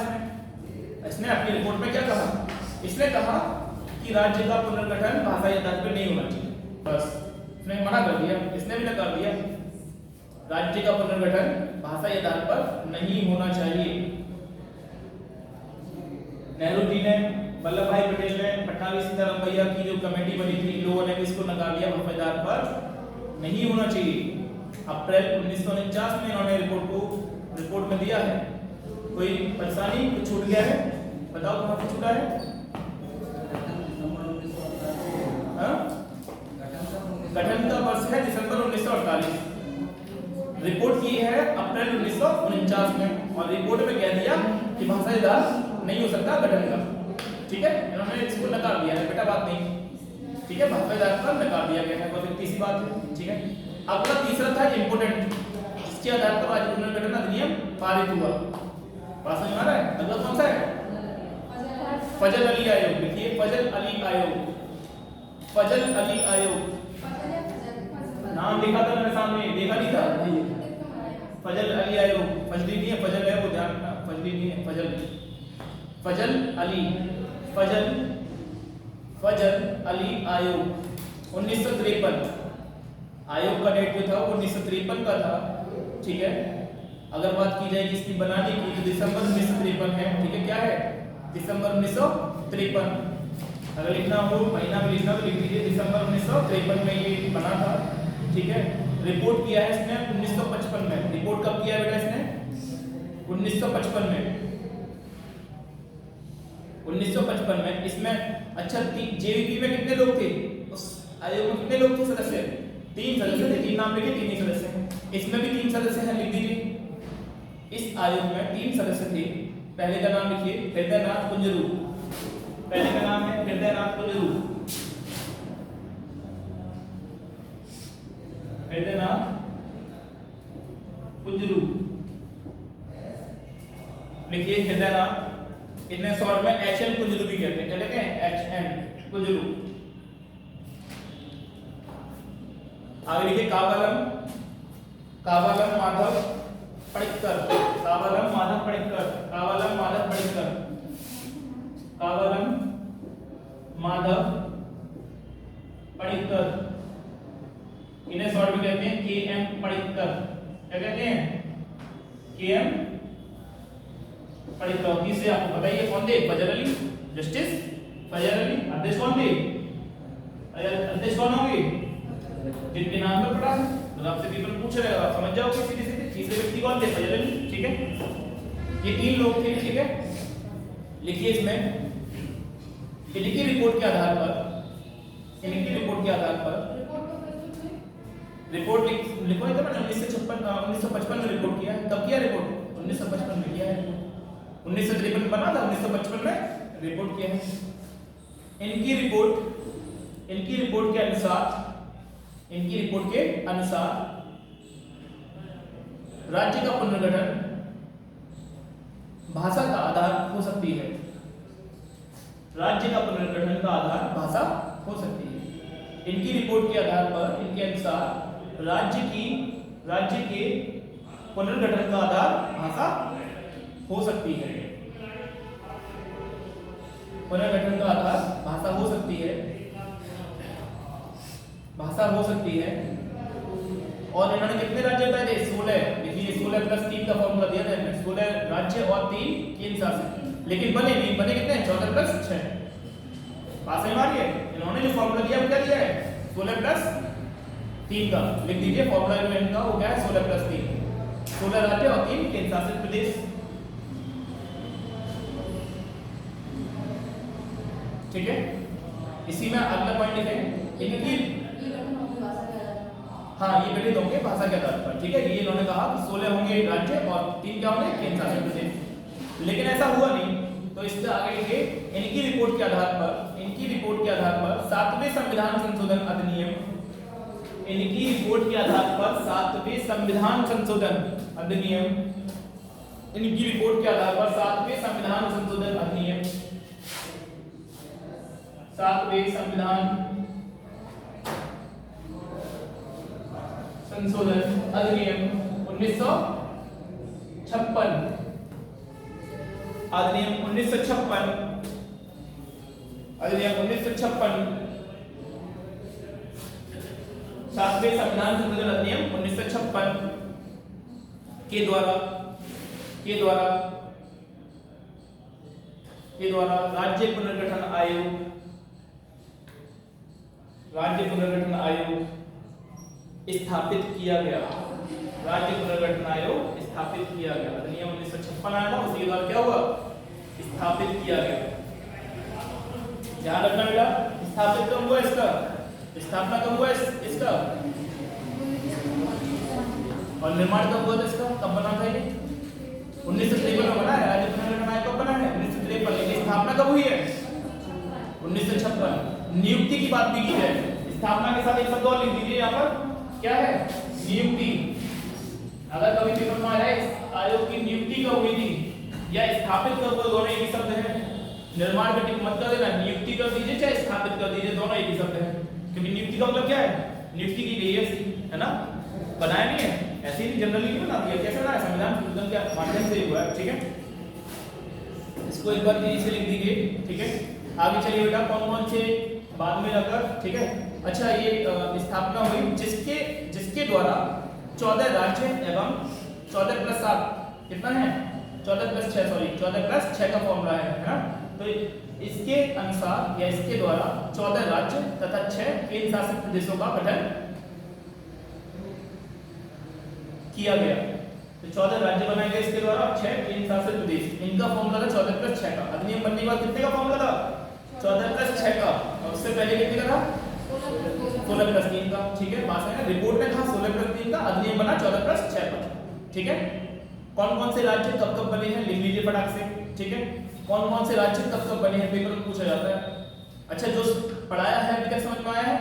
इसने अपनी रिपोर्ट में क्या कहा? इसने कहा कि राज्य का पुनर्गठन भाषा के आधार पर नहीं होना चाहिए, बस इसने मना कर दिया, इसने भी नकार दिया। राज्य का पुनर्गठन भाषा के आधार पर नहीं होना चाहिए। नेहरू जी ने, वल्लभ भाई पटेल ने, पट्टाभी, सीतारामैया की जो कमेटी बनी थी, लोगों ने भी इसको नकार दिया, भाषा के आधार पर नहीं होना चाहिए। अप्रैल 1949 में इन्होंने रिपोर्ट में दिया है। कोई परेशानी, कुछ छूट गया है? बताओ कहाँ से छूटा है? गठन का वर्ष है दिसंबर 1948। रिपोर्ट की है अप्रैल 1949 में, और रिपोर्ट में कह दिया कि भाषा के आधार नहीं हो सकता गठन का, ठीक है। इन्होंने इसको नकार दिया है, बेटा बात नहीं, ठीक है, भाषा के आधार पर नकार दिया गया है, बस इतनी सी बात है, ठीक है। अगला तीसरा था इंपोर्टेंट, जिसके आधार पर राज्य पुनर्गठन अधिनियम पारित हुआ। बात समझ में आ रहा है? अगला कौन सा है? फजल अली आयोग। देखिए फजल अली आयोग, नाम लिखा था मेरे सामने, देखा नहीं था? फजल अली आयोग, फजली नहीं है, फजल है, वो ध्यान रखना, फजली नहीं है, फजल अली आयोग 1953। आयोग का डेट जो था वो 1953 का था, ठीक है। अगर बात की जाए इसकी बनाने की तो दिसंबर 1953 है, ठीक है। क्या है? दिसंबर 1953। अगर लिखना हो महीना में लिखना तो लिख दीजिए, दिसंबर 1953 में ये बना था, ठीक है। रिपोर्ट किया है इसने 1955 में। रिपोर्ट कब किया बेटा इसने? 1955 में इसमें अच्छा जेवीपी में कितने लोग थे, उस आयोग में कितने लोग थे सदस्य, 3 सदस्य थे, 3 नाम लिखे, 3 ही सदस्य हैं। इसमें भी 3 सदस्य हैं, लिख दीजिए। इस आयोग में 3 सदस्य थे। पहले का नाम लिखिए हृदयनाथ कुंजरू, पहले का नाम है हृदयनाथ कुंजरू, हृदयनाथ कुंजरू लिखिए हृदयनाथ, इतने शॉर्ट में HN कुंजरू भी कहते हैं, क्या कहते हैं, HN कुंजरू। आगे लिखिए कावालम, कावालम माधव पडिक्कर, कावालम माधव पडिक्कर, कावालम माधव पडिक्कर, कावालम माधव पडिक्कर, इन्हें शॉर्ट में कहते हैं KM पडिक्कर, क्या कहते हैं, KM पडिक्कर। तीसरे आपको पता ही है कौन थे, फजल अली, जस्टिस फजल अली। अध्यक्ष कौन थे, अध्यक्ष कौन होंगे, जिनके नाम पर पढ़ा है, तो आपसे पेपर पूछ रहा है, आप समझ जाओगे सीधे सीधे। तीसरे व्यक्ति कौन थे, फजल अली, ठीक है। ये 3 लोग थे, ठीक है। लिखिए इसमें, लिखिए रिपोर्ट के आधार पर, इनकी रिपोर्ट के आधार पर, रिपोर्ट लिखो इधर, 1955 में रिपोर्ट किया है। कब किया रिपोर्ट, 1955 में किया है। 1953 में बना था, 1955 में रिपोर्ट किया है। इनकी रिपोर्ट के अनुसार राज्य का पुनर्गठन भाषा का आधार हो सकती है, राज्य का पुनर्गठन का आधार भाषा हो सकती है। इनकी रिपोर्ट के आधार पर, इनके अनुसार राज्य के पुनर्गठन का आधार भाषा हो सकती है, पुनर्गठन का आधार भाषा हो सकती है, भाषा हो सकती है। और इन्होंने कितने राज्य बताए थे, 16। देखिए 16 प्लस 3 का फॉर्मूला दिया था इन्होंने, 16 राज्य और 3 केंद्र शासित, लेकिन बने नहीं, बने कितने, 14 प्लस 6। बात समझ आ रही है, इन्होंने जो फॉर्मूला दिया वो क्या दिया है, 16 प्लस 3 का। लिख दीजिए फॉर्मूला जो इनका वो क्या है, 16 प्लस 3, 16 राज्य और 3 केंद्र शासित प्रदेश, ठीक है। इसी में अगला पॉइंट लिखें, इनकी, हाँ ये गठित होंगे भाषा के आधार पर, ठीक है। ये इन्होंने कहा कि 16 होंगे राज्य और 3 क्या होंगे, केंद्र शासित प्रदेश, लेकिन ऐसा हुआ नहीं। तो इससे आगे लिखे, इनकी रिपोर्ट के आधार पर 7वें संविधान संशोधन अधिनियम, इनकी रिपोर्ट के आधार पर 7वें संविधान संशोधन अधिनियम, इनकी रिपोर्ट के आधार पर 7वें संविधान संशोधन अधिनियम, 7वें संविधान संशोधन अधिनियम 1956, अधिनियम 1956, अधिनियम 1956, 7वें संविधान संशोधन अधिनियम 1956 के द्वारा राज्य पुनर्गठन आयोग स्थापित किया गया, राज्य पुनर्गठन आयोग स्थापित किया गया। अधिनियम 1956 आया था, उसी के द्वारा क्या हुआ, स्थापित किया गया। ध्यान रखना बेटा, स्थापित कब हुआ इसका, स्थापना कब हुआ इसका, और निर्माण कब हुआ था इसका, कब बना था ये, 1953 में बना है। राज्य पुनर्गठन आयोग कब बना है, 1953, लेकिन स्थापना कब हुई है, 1956। नियुक्ति की बात भी की है, स्थापना के साथ एक शब्द और लिख दीजिए यहाँ पर, क्या है, नियुक्ति। अगर कभी पेपर में आ रहा है आयोग की नियुक्ति कब हुई थी या स्थापित कब हुआ, दोनों एक ही शब्द है। निर्माण का टिक मत कर देना, नियुक्ति कर दीजिए चाहे स्थापित कर दीजिए, दोनों एक ही शब्द है। क्योंकि नियुक्ति का मतलब क्या है, नियुक्ति की गई है ना, बनाया नहीं है, ऐसे ही जनरली नहीं बना दिया, कैसे बनाया, संविधान संशोधन के माध्यम से हुआ है, ठीक है। इसको एक बार तेजी से लिख दीजिए, ठीक है। आगे चलिए बेटा, कौन कौन से बाद में रखकर, ठीक है। अच्छा, ये स्थापना हुई जिसके द्वारा 14 राज्य एवं 14 प्लस 7 कितना है, 14 प्लस 6, सॉरी 14 प्लस 6 का फॉर्मूला है ना। तो इसके अनुसार या इसके द्वारा 14 राज्य तथा 6 केंद्र शासित प्रदेशों का गठन किया गया, तो 14 राज्य बनाए गए इसके द्वारा, 6 केंद्र शासित प्रदेश। इनका फॉर्मूला था 14 + 6 का। अधिनियम बनने के बाद कितने का फॉर्मूला था? 14 + 6 का। और उससे पहले कितने का था? 16 + 3 का। ठीक है, बात है ना, रिपोर्ट में था 16 + 3 का, अधिनियम बना 14 + 6 का। ठीक है, कौन कौन से राज्य कब कब बने हैं लिख लीजिए फटाक से। ठीक है, कौन कौन से राज्य कब कब बने हैं पेपर में पूछा जाता है। अच्छा, जो पढ़ाया है अभी तक समझ में आया है?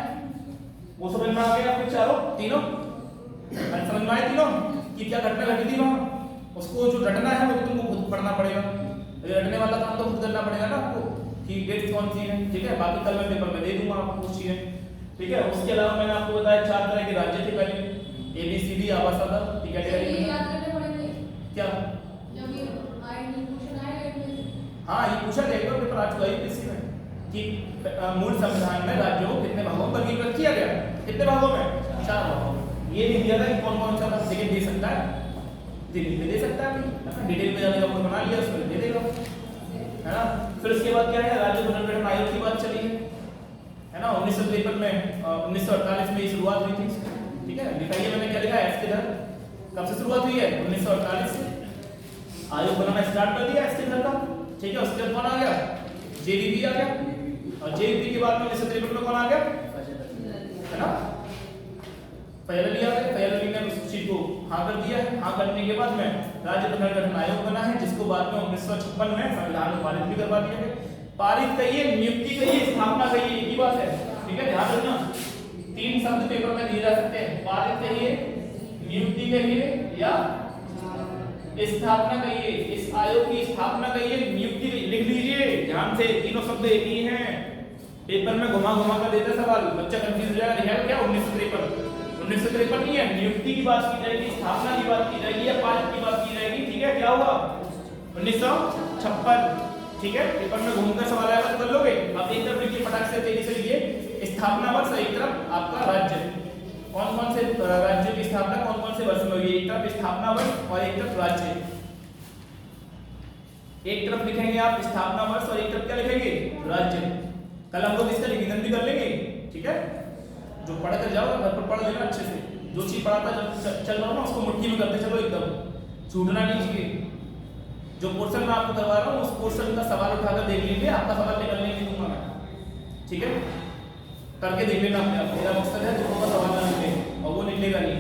वो समझ में आ गया आपको चारों तीनों? समझ में आए तीनों कि क्या घटना घटी थी वहां? उसको जो रटना है वो तुमको खुद पढ़ना पड़ेगा। रटने वाला काम तो खुद करना पड़ेगा ना आपको कि डेट कौन सी है। ठीक है, बाकी कल मैं पेपर में दे दूंगा आपको कुछ चीजें। ठीक है, उसके अलावा मैंने आपको बताया 4 तरह के राज्य थे पहले, ABCD आवास था। ठीक है, याद करने पड़ेंगे क्या? जब ये आएगी क्वेश्चन आएगा इसमें। हाँ, ये पूछा जाएगा पेपर आ चुका है इसी में कि मूल संविधान में राज्यों को कितने भागों में वर्गीकृत किया गया। कितने भागों में? 4 भागों में। ये नहीं दिया था कि कौन कौन सा सेकंड दे सकता है, दे सकता है, डिटेल में जाने का कोई बना लिया उसमें दे देगा, है ना। फिर उसके बाद क्या है, राज्य पुनर्गठन आयोग की बात चली है ना। 1953 में 1948 में शुरुआत हुई थी। ठीक है, दिखाइए मैंने क्या लिखा है इसके इधर, कब से शुरुआत हुई है? 1948 से आयोग बनाना स्टार्ट कर दिया इसके इधर का। ठीक है, उसके बाद कौन आ गया? JDP आ गया। और JDP के बाद में 1953 में कौन आ गया? है ना, फैलली आ गया। फैलली ने उस चीज को हाँ कर दिया है। हाँ करने के बाद में राज्य पुनर्गठन आयोग बना है, जिसको बाद में 1956 में संविधान में पारित भी करवा दिया गया। पारित कहिए, नियुक्ति कहिए, स्थापना कहिए, एक ही बात है। ठीक है, ध्यान रखना, 3 शब्द पेपर में दिए जा सकते हैं। पारित कहिए, नियुक्ति कहिए या स्थापना कहिए। इस आयोग की स्थापना कहिए, नियुक्ति लिख लीजिए ध्यान से, तीनों शब्द एक ही हैं। पेपर में घुमा घुमा कर देता सवाल, बच्चा कंफ्यूज हो जाएगा। लिखा क्या 1953 नहीं है, नियुक्ति की बात की जाएगी, स्थापना की बात की जाएगी या पारित की बात की जाएगी। ठीक है, क्या हुआ? 1956। ठीक है, पेपर में घूमकर सवाल आएगा तो कर लोगे। अब एक तरफ लिखिए फटाक से, तेजी से लिखिए स्थापना वर्ष, एक तरफ आपका राज्य। कौन कौन से राज्यों की स्थापना कौन कौन से वर्ष में हुई? एक तरफ स्थापना वर्ष और एक तरफ राज्य। एक तरफ लिखेंगे आप स्थापना वर्ष और एक तरफ क्या लिखेंगे? राज्य। कल हम लोग इसका रिवीजन भी कर लेंगे। ठीक है, जो पढ़ कर जाओ घर पर पढ़ लेना अच्छे से। जो चीज पढ़ाता चल रहा हूं ना उसको मुट्ठी में करते चलो, एकदम छूटना नहीं चाहिए। जो पोर्शन मैं आपको करवा रहा हूँ उस पोर्शन का सवाल उठाकर देख लीजिए, आपका सवाल निकलने नहीं दूंगा मैं। ठीक है, करके देख लेना अपने आप। मेरा मकसद है दोनों का सवाल ना निकले और वो निकलेगा नहीं,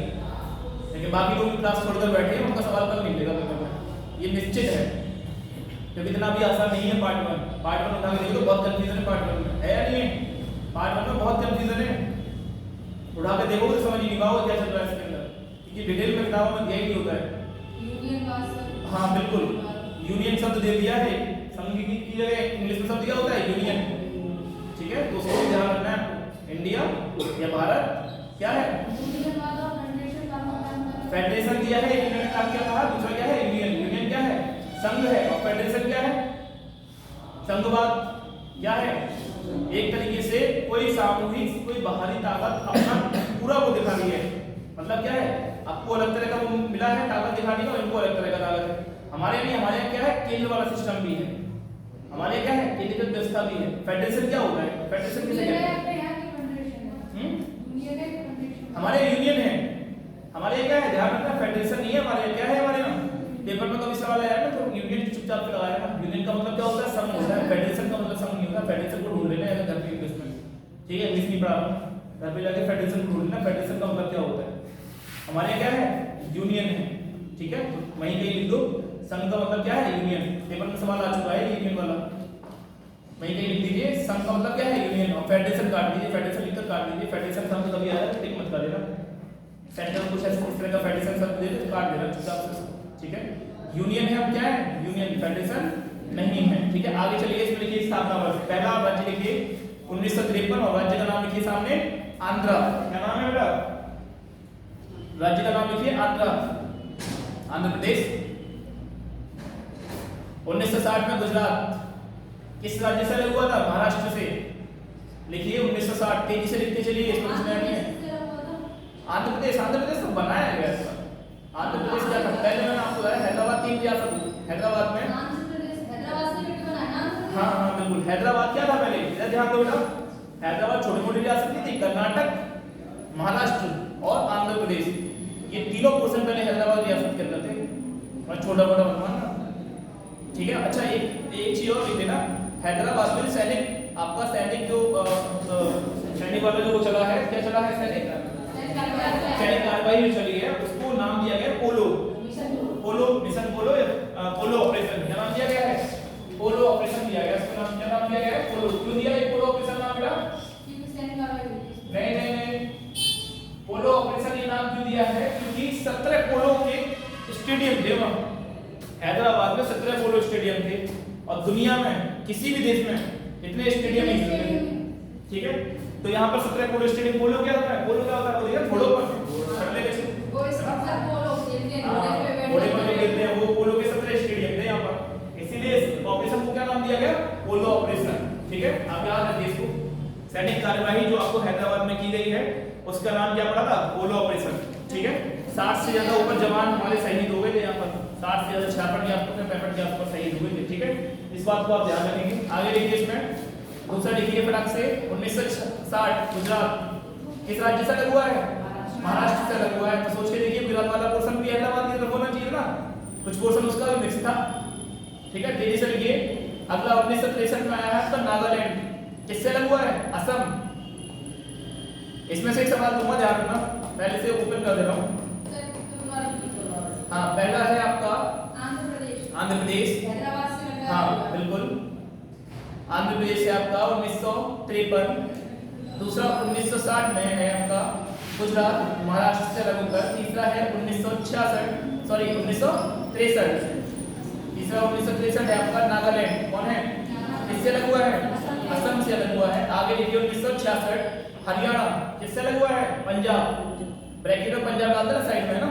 लेकिन बाकी लोग क्लास छोड़कर बैठे हैं उनका सवाल कल निकलेगा पेपर में, ये निश्चित है। क्योंकि इतना भी आसान नहीं है पार्ट 1 उठा के देखो तो बहुत कंफ्यूजन है पार्ट 1 में, है या नहीं है? पार्ट 1 में बहुत कंफ्यूजन है, उठा के देखोगे तो समझ ही नहीं पाओगे क्या चल रहा है इसके अंदर, क्योंकि डिटेल में किताबों में दिया ही नहीं होता है। यूनियन वास्तव। हाँ बिल्कुल, यूनियन शब्द दे दिया है, संघ की जगह इंग्लिश में शब्द क्या होता है? यूनियन। ठीक है, तो उसको ध्यान रखना है। इंडिया या भारत क्या है? यूनियन वाला फेडरेशन का फेडरेशन दिया है, यूनियन का क्या कहा? दूसरा क्या है? यूनियन। यूनियन क्या है? संघ है। और फेडरेशन क्या है? संघवाद। क्या है? एक तरीके से कोई सामूहिक कोई बाहरी ताकत अपना पूरा वो दिखा रही है। मतलब क्या है? आपको अलग तरह का वो मिला है ताकत दिखाने का, और इनको अलग तरह का ताकत है। हमारे नहीं, हमारे यहाँ क्या है? केंद्र वाला सिस्टम भी है। हमारे क्या है? केंद्रीकृत व्यवस्था भी है। फेडरेशन क्या होता है? फेडरेशन किसे कहते हैं? हमारे यूनियन है। हमारे क्या है? ध्यान रखना, फेडरेशन नहीं है हमारे। क्या है हमारे यहाँ? पेपर में कभी सवाल आया ना तो यूनियन चुपचाप से लगाया ना। यूनियन का मतलब क्या होता है? संघ होता है। फेडरेशन का मतलब संघ नहीं होता। फेडरेशन को ढूंढ लेना है घर पे इंग्लिश में। ठीक है, इंग्लिश नहीं पढ़ा घर पे जाके फेडरेशन को ढूंढ लेना। फेडरेशन का मतलब क्या होता है? हमारे यहाँ क्या है? यूनियन है। ठीक है, वहीं कहीं लिख दो। संघ का मतलब क्या है? यूनियन। पेपर में सवाल आ चुका है यूनियन वाला, वहीं कहीं लिख दीजिए। संघ का मतलब क्या है? यूनियन। और फेडरेशन काट दीजिए, फेडरेशन लिखकर काट दीजिए। फेडरेशन शब्द कभी आया तो टिक मत कर देना। सेंटर में कुछ इस तरह का फेडरेशन शब्द दे दे तो काट देना चुपचाप से। ठीक है, यूनियन है, हम क्या है? यूनियन। फेडरेशन नहीं है। ठीक है, आगे चलिए। इसमें लिखिए स्थापना वर्ष। पहला राज्य लिखिए 1953 और राज्य का नाम लिखिए सामने आंध्र। क्या नाम है बेटा? राज्य का नाम लिखिए आंध्र, आंध्र प्रदेश। 1960 में गुजरात किस राज्य से अलग हुआ था? महाराष्ट्र से। लिखिए 1960, तेजी से लिखते चलिए, इसमें कुछ नया नहीं है। आंध्र प्रदेश, आंध्र प्रदेश तो बनाया गया इसका। आंध्र प्रदेश क्या था? पहले मैंने आपको बताया हैदराबाद 3 रियासत हुई। हैदराबाद में हाँ हाँ बिल्कुल, हैदराबाद क्या था पहले? इधर ध्यान दो बेटा, हैदराबाद छोटी मोटी रियासत नहीं थी। कर्नाटक, महाराष्ट्र और आंध्र प्रदेश, ये तीनों पोर्शन पहले हैदराबाद रियासत के अंदर थे। ठीक है। अच्छा एक चीज और लिख देना, हैदराबाद में सैनिक आपका सैनिक जो सैनिक वाला जो चला है, क्या चला है सैनिक कार्रवाई जो चली है उसको नाम दिया गया पोलो। पोलो मिशन पोलो पोलो ऑपरेशन क्या नाम दिया गया है? पोलो ऑपरेशन दिया गया। इसका नाम क्या नाम दिया गया है? पोलो। क्यों दिया ये पोलो ऑपरेशन नाम बेटा? नहीं पोलो ऑपरेशन ये नाम क्यों दिया है? क्योंकि 17 पोलो के स्टेडियम थे वहां हैदराबाद में, 17 पोलो स्टेडियम थे और दुनिया में किसी भी देश में इतने स्टेडियम नहीं थे, ठीक है। तो यहाँ पर 17 पोलो स्टेडियम। पोलो क्या होता है? पोलो क्या होता है? वो देखिए घोड़ों पर छड़ने के वो इस मतलब पोलो खेलते हैं, घोड़े पर जो खेलते हैं वो पोलो के 17 स्टेडियम थे यहाँ पर, इसीलिए इस ऑपरेशन को क्या नाम दिया गया? पोलो ऑपरेशन, ठीक है। आप याद रखिए इसको। सैनिक कार्यवाही जो आपको हैदराबाद में की गई है उसका नाम क्या पड़ा था? पोलो ऑपरेशन, ठीक है। 60 से ज्यादा ऊपर जवान हमारे शहीद हो गए थे यहाँ पर, 60 से ज्यादा 66 के आसपास में 65 के आसपास शहीद हुए थे, ठीक है। इस बात को आप ध्यान रखेंगे। आगे देखिए इसमें दूसरा लिखिए फटाक से 1960 गुजरात किस राज्य से लगा हुआ है? महाराष्ट्र से लगा हुआ है। तो सोच के देखिए गुजरात वाला पोर्शन भी हैदराबाद की तरफ होना चाहिए ना, कुछ पोर्शन उसका भी मिक्स था, ठीक है। तेजी से लिखिए। अगला 1963 में आया है आपका नागालैंड, किससे लगा हुआ है? असम। इसमें से एक सवाल दूंगा, ध्यान रखना, पहले से ओपन कर दे रहा हूं। हाँ पहला है आपका आंध्र प्रदेश। हैदराबाद से लगा हाँ बिल्कुल, आंध्र प्रदेश है आपका 1953। दूसरा 1960 में है आपका गुजरात, महाराष्ट्र से लगू कर। तीसरा है 1966 सॉरी 1963। तीसरा 1963 है आपका नागालैंड, कौन है? किससे लगा हुआ है? असम से लगा हुआ है। आगे देखिए 1966 हरियाणा, किससे लगा हुआ है? पंजाब। ब्रैकेट में पंजाब डाल देना साइड में ना।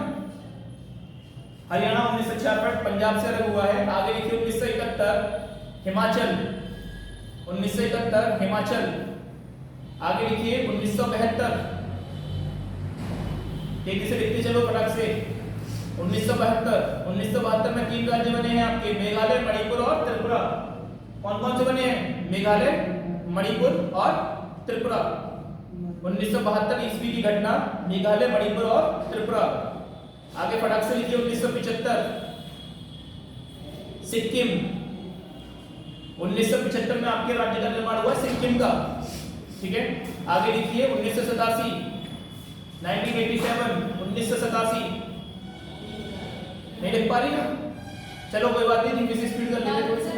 हरियाणा 1966 पंजाब से लगा हुआ है। आगे देखिए 1971 हिमाचल, 1971 हिमाचल। आगे लिखिए 1972, तेजी से लिखते चलो फटाक से। 1972 में 3 राज्य बने हैं आपके, मेघालय, मणिपुर और त्रिपुरा। कौन कौन से बने हैं? मेघालय, मणिपुर और त्रिपुरा। 1972 ईस्वी की घटना, मेघालय, मणिपुर और त्रिपुरा। आगे फटाक से लिखिए 1975 सिक्किम। 1975 में आपके राज्य का निर्माण हुआ सिक्किम का, ठीक है। आगे लिखिए 1987 1987 नहीं लिख पा रही ना? चलो कोई बात नहीं, किसी स्पीड कर लेते थोड़ी सी।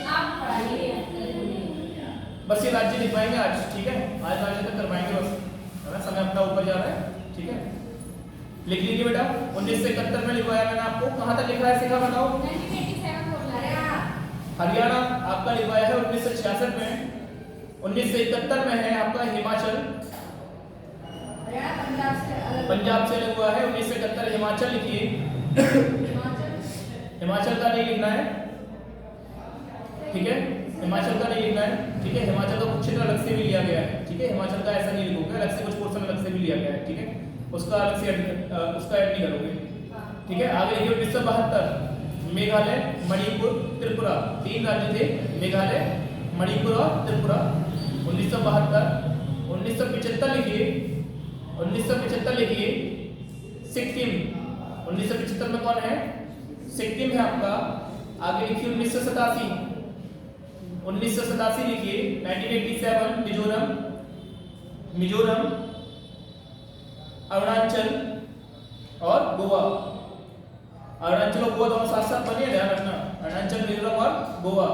आप पढ़ाइए। बस ये राज्य लिखवाएंगे आज, ठीक है। आज राज्य तक करवाएंगे बस, है ना, समय अपना ऊपर जा रहा है, ठीक है। लिख लीजिए बेटा। 1971 में लिखवाया मैंने आपको। कहां तक लिखा है सीखा बताओ? 1987 बोल रहा है। हरियाणा आपका लिखवाया है 1966 में। 1971 में है आपका हिमाचल, हरियाणा पंजाब से लगा हुआ है। 1971 हिमाचल लिखिए। हिमाचल का नहीं लिखना है, ठीक है। हिमाचल का नहीं लिखना है, ठीक है। हिमाचल का कुछ क्षेत्र अलग से भी लिया गया है, ठीक है। हिमाचल का ऐसा नहीं लिखोगे, अलग से कुछ पोर्शन अलग से भी लिया गया है, ठीक है। उसका अलग से उसका ऐड नहीं करोगे, ठीक है। आगे देखिए 1972 मेघालय, मणिपुर, त्रिपुरा, 3 राज्य थे, मेघालय, मणिपुर और त्रिपुरा। 1972 1975 लिखिए। 1975 लिखिए सिक्किम। 1975 में कौन है? सिक्किम है आपका। आगे लिखिए 1987 1987 लिखिए। 1987 मिजोरम, अरुणाचल और गोवा। अरुणाचल और गोवा दोनों साथ साथ बने, ध्यान रखना। अरुणाचल, मिजोरम और गोवा,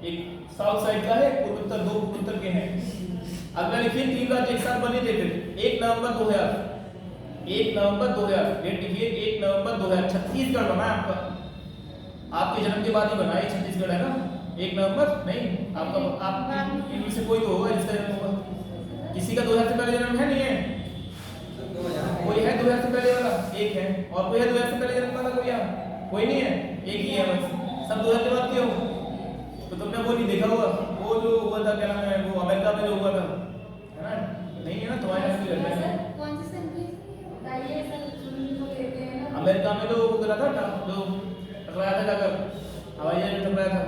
एक साउथ साइड का है, पूर्व उत्तर, 2 पूर्व उत्तर के हैं। अगला लिखिए 3 राज्य एक साथ बने थे फिर 1 नवंबर 2000 डेट लिखिए 1 नवंबर 2000। छत्तीसगढ़ बना है आपका, आपके जन्म के बाद ही बना है छत्तीसगढ़, है ना। 1 नवंबर नहीं, आपका आप इनमें से कोई तो होगा जिसका जन्म होगा। किसी का 2000 से पहले जन्म है? नहीं है। कोई है 2000 से पहले वाला? एक है। और कोई है 2000 से पहले जन्म वाला? कोई यहाँ कोई नहीं है, एक ही है बस। सब 2000 के बाद क्यों? तो तुमने वो नहीं देखा होगा, वो जो हुआ था, क्या नाम है, वो अमेरिका में जो हुआ था, है ना। नहीं है ना, तुम्हारे यहाँ भी रहता है। कौन सी संधि बताइए सर, सुनने को लेते हैं ना। अमेरिका में तो वो करा था, जो टकराया था, जाकर हवाई जहाज में टकराया था।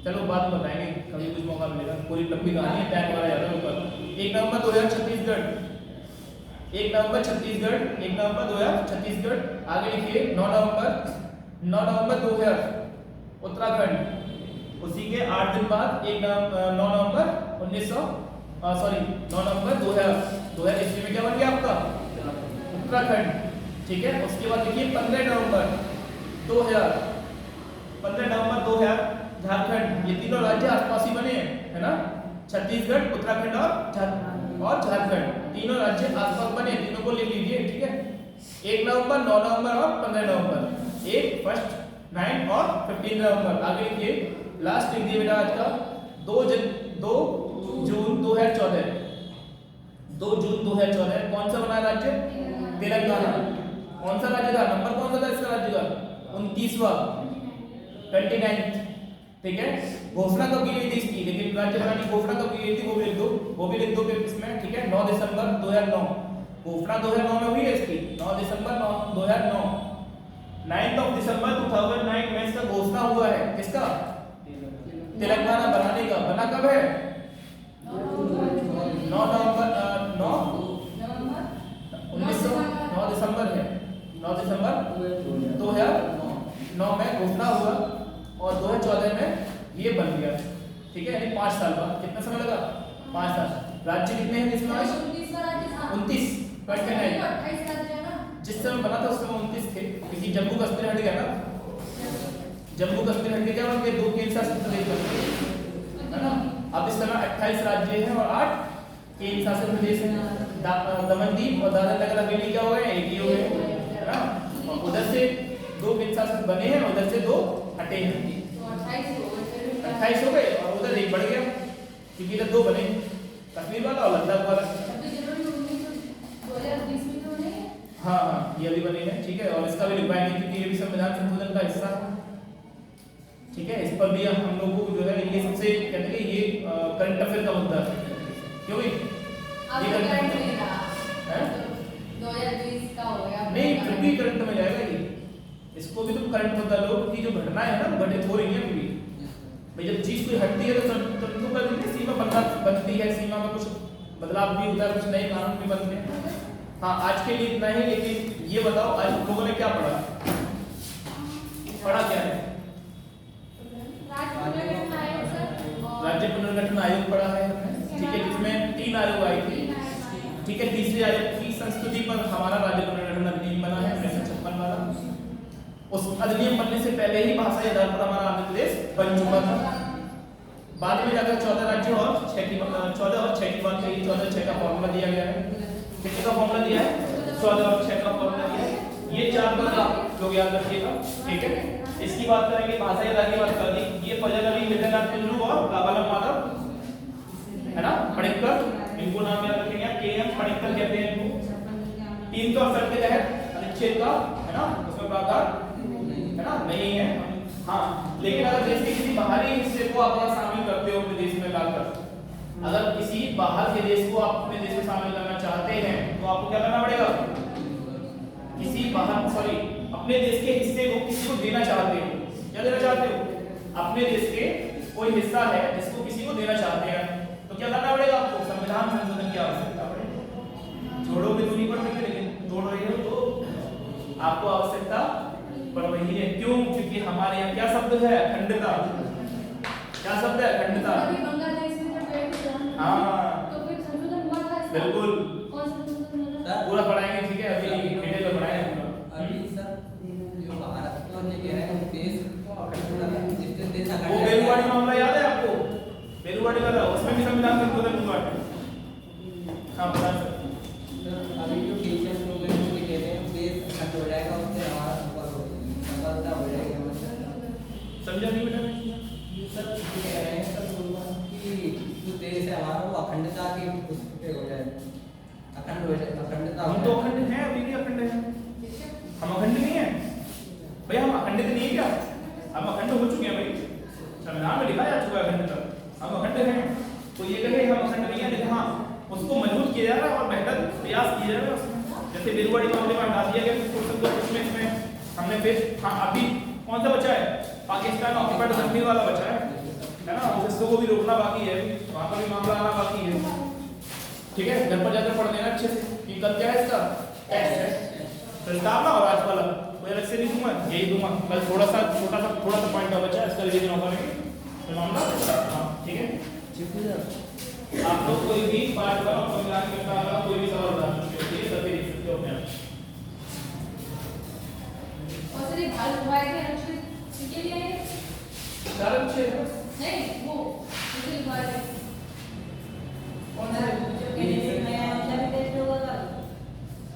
चलो बाद में बताएंगे, कभी कुछ मौका मिलेगा। पूरी लंबी कहानी है, टाइम हमारा ज्यादा ऊपर। 1 नवंबर 2000 छत्तीसगढ़, 1 नवंबर छत्तीसगढ़, 1 नवंबर 2000 छत्तीसगढ़। आगे लिखिए 9 नवंबर 9 नवंबर 2000 उत्तराखंड। उसी के 8 दिन बाद 9 नवंबर 2000 ईस्वी में क्या बन गया आपका उत्तराखंड। ठीक है, उसके बाद देखिए 15 नवंबर 2000 झारखंड। ये तीनों राज्य आसपास ही बने हैं, है ना। छत्तीसगढ़, उत्तराखंड और झारखंड तीनों राज्य आसपास बने, तीनों को लिख लीजिए। ठीक है, 1 नवंबर, 9 नवंबर और 15 नवंबर, 1, 1, 9 और 15 नवंबर। आगे लिखिए, लास्ट लिख दिए बेटा आज का 2 जून 2014। 2 जून 2014 कौन सा बना राज्य? तेलंगाना। कौन सा राज्य था? नंबर कौन सा था इसका राज्य का? 29वां, 29th। ठीक है, घोषणा कब की गई थी इसकी? लेकिन राज्य बनाने की घोषणा कब की गई थी वो भी लिख दो इसमें। ठीक है, 9 दिसंबर 2009 घोषणा 2009 में हुई है इसकी। 9 दिसंबर 2009। 9 दिसंबर 2009 में इसका घोषणा हुआ है। किसका? तेलंगाना बनाने का। बना कब है? 9 दिसंबर है। 9 दिसंबर 2009 में घोषणा हुआ और 2014 में ये बन गया। ठीक है, यानी 5 साल बाद। कितना समय लगा? 5 साल। राज्य कितने हैं इसमें? 29 जिस समय बना था उस समय 29 थे, क्योंकि जम्मू कश्मीर हट गया ना। जम्मू कश्मीर हट गया और 2 केंद्र शासित प्रदेश बन गए, है ना। अब इस समय 28 राज्य हैं और 8 केंद्र शासित प्रदेश हैं। दमनदीप और दादरा नगर हवेली क्या हो गए? एक ही हो गए, है ना। और उधर से 2 केंद्र शासित बने हैं, उधर से 2 हटे हैं, 28 हो गए और उधर 1 बढ़ गया, क्योंकि इधर 2 बने, कश्मीर वाला और लद्दाख वाला। हाँ, ये अभी बने हैं। ठीक है, और इसका भी लिखवाएंगे क्योंकि ये भी संविधान संशोधन का हिस्सा है। ठीक है, इस पर भी हम लोगों को जो है ये सबसे कहते हैं ये करंट अफेयर का मुद्दा है। क्यों भाई? ये करंट है 2020 का हो गया नहीं, फिर भी करंट में जाएगा ये। इसको भी तुम करंट मुद्दा लो कि जो घटना है ना घटित हो रही है अभी। भाई जब चीज कोई हटती है तो तुम कर दीजिए, सीमा बनती है, सीमा में कुछ बदलाव भी होता है, कुछ नए कानून भी बनते हैं। हाँ, आज के लिए इतना ही। लेकिन ये बताओ आज लोगों ने क्या पढ़ा क्या है? राज्य पुनर्गठन आयोग पढ़ा है हमने। ठीक है, जिसमें 3 आयोग आई थी। ठीक है, तीसरे आयोग की संस्तुति पर हमारा राज्य पुनर्गठन अधिनियम बना है 1956 वाला। उस अधिनियम बनने से पहले ही भाषा के आधार पर हमारा आंध्र प्रदेश बन चुका था। बाद में जाकर 14 राज्यों और 6 की बात कही। 14 6 का फॉर्मूला दिया गया है। कितने का फॉर्मूला दिया है? 14 और 6 का फॉर्मूला दिया है। ये 4 पद आप लोग याद रखिएगा। ठीक है, इसकी बात करेंगे, भाषा के आधार की बात कर दी। ये फजल अली, हृदयनाथ टुल्लू और काबालम माधव, है ना, पडिक्कर, इनको नाम याद रखेंगे। के.एम. पडिक्कर कहते हैं इनको। 368 के तहत अनुच्छेद का, है ना, उसमें प्रावधान है ना नहीं है। हाँ, लेकिन अगर देश के किसी बाहरी हिस्से को आप शामिल करते हो अपने देश में लाकर, अगर किसी बाहर के देश को आप अपने देश में शामिल करना चाहते हैं तो आपको क्या करना पड़ेगा? अपने देश के हिस्से को किसी को देना चाहते हो, क्या देना चाहते हो? अपने देश के कोई हिस्सा है जिसको किसी को देना चाहते हैं तो क्या करना पड़ेगा आपको? संविधान संशोधन की आवश्यकता पड़ेगी। जोड़ोगे तो नहीं पड़ रही, लेकिन जोड़ रहे हो तो आपको आवश्यकता पड़ रही है। क्यों? क्योंकि हमारे यहाँ क्या शब्द है? अखंडता। क्या शब्द है? अखंडता। हाँ बिल्कुल, पूरा पढ़ाएंगे। ठीक है, अभी डिटेल में पढ़ाएंगे पूरा। वो बेलुवाड़ी मामला याद है आपको? बेलुवाड़ी वाला, उसमें भी संविधान संशोधन हुआ है। हाँ बता सर। अभी जो टीचर्स लोग हैं वो कहते हैं बेस खत्म हो जाएगा, उससे हमारा सफलता हो जाएगी। समझा नहीं बेटा? सर कह रहे हैं सब लोग कि जो देश है हमारा वो अखंडता के उस पे हो जाए, अखंड हो जाए, अखंडता। हम तो अखंड हैं, अभी भी अखंड हैं। हम अखंड नहीं हैं भैया, हम अखंडित नहीं है क्या? हम अखंड हो चुके हैं भाई, संविधान में लिखा जा चुका है अखंडता। हम अखंड हैं। तो ये कहे हम अखंड नहीं है, लेकिन हाँ उसको मजबूत किया जा रहा है और बेहतर प्रयास किया जा रहा है। जैसे बेलुवाड़ी मामले में हटा दिया गया इसमें हमने फिर हाँ अभी कौन सा बचा है? पाकिस्तान ऑक्युपाइड कश्मीर वाला बचा है ना, उसको भी रोकना बाकी है, वहां पर भी मामला आना बाकी है। ठीक है, घर पर जाकर पढ़ लेना अच्छे से कि कल क्या है इसका टेस्ट है। प्रस्तावना और आज वाला कोई अलग से नहीं दूंगा, यही दूंगा। कल थोड़ा सा छोटा सा पॉइंट और बचा है, इसका रिवीजन होगा नहीं तो मामला। हाँ ठीक है, आप लोग कोई भी पार्ट बनाओ, संविधान के मुताबिक कोई भी सवाल बता सकते हो, सभी लिख सकते हो अपने आप। और सिर्फ भारत मोबाइल के अनुच्छेद के लिए है? चार अनुच्छेद नहीं, वो सिर्फ मोबाइल कौन सा है?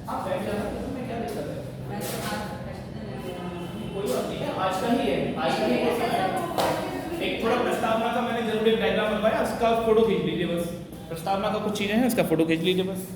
आप बैठ जाना, इसमें क्या दिक्कत है? कोई बात नहीं है, आज का ही है, आज का ही है। एक थोड़ा प्रस्तावना का मैंने जरूर एक डायग्राम बनवाया, उसका फोटो खींच लीजिए बस। प्रस्तावना का कुछ चीजें हैं, इसका फोटो खींच लीजिए बस।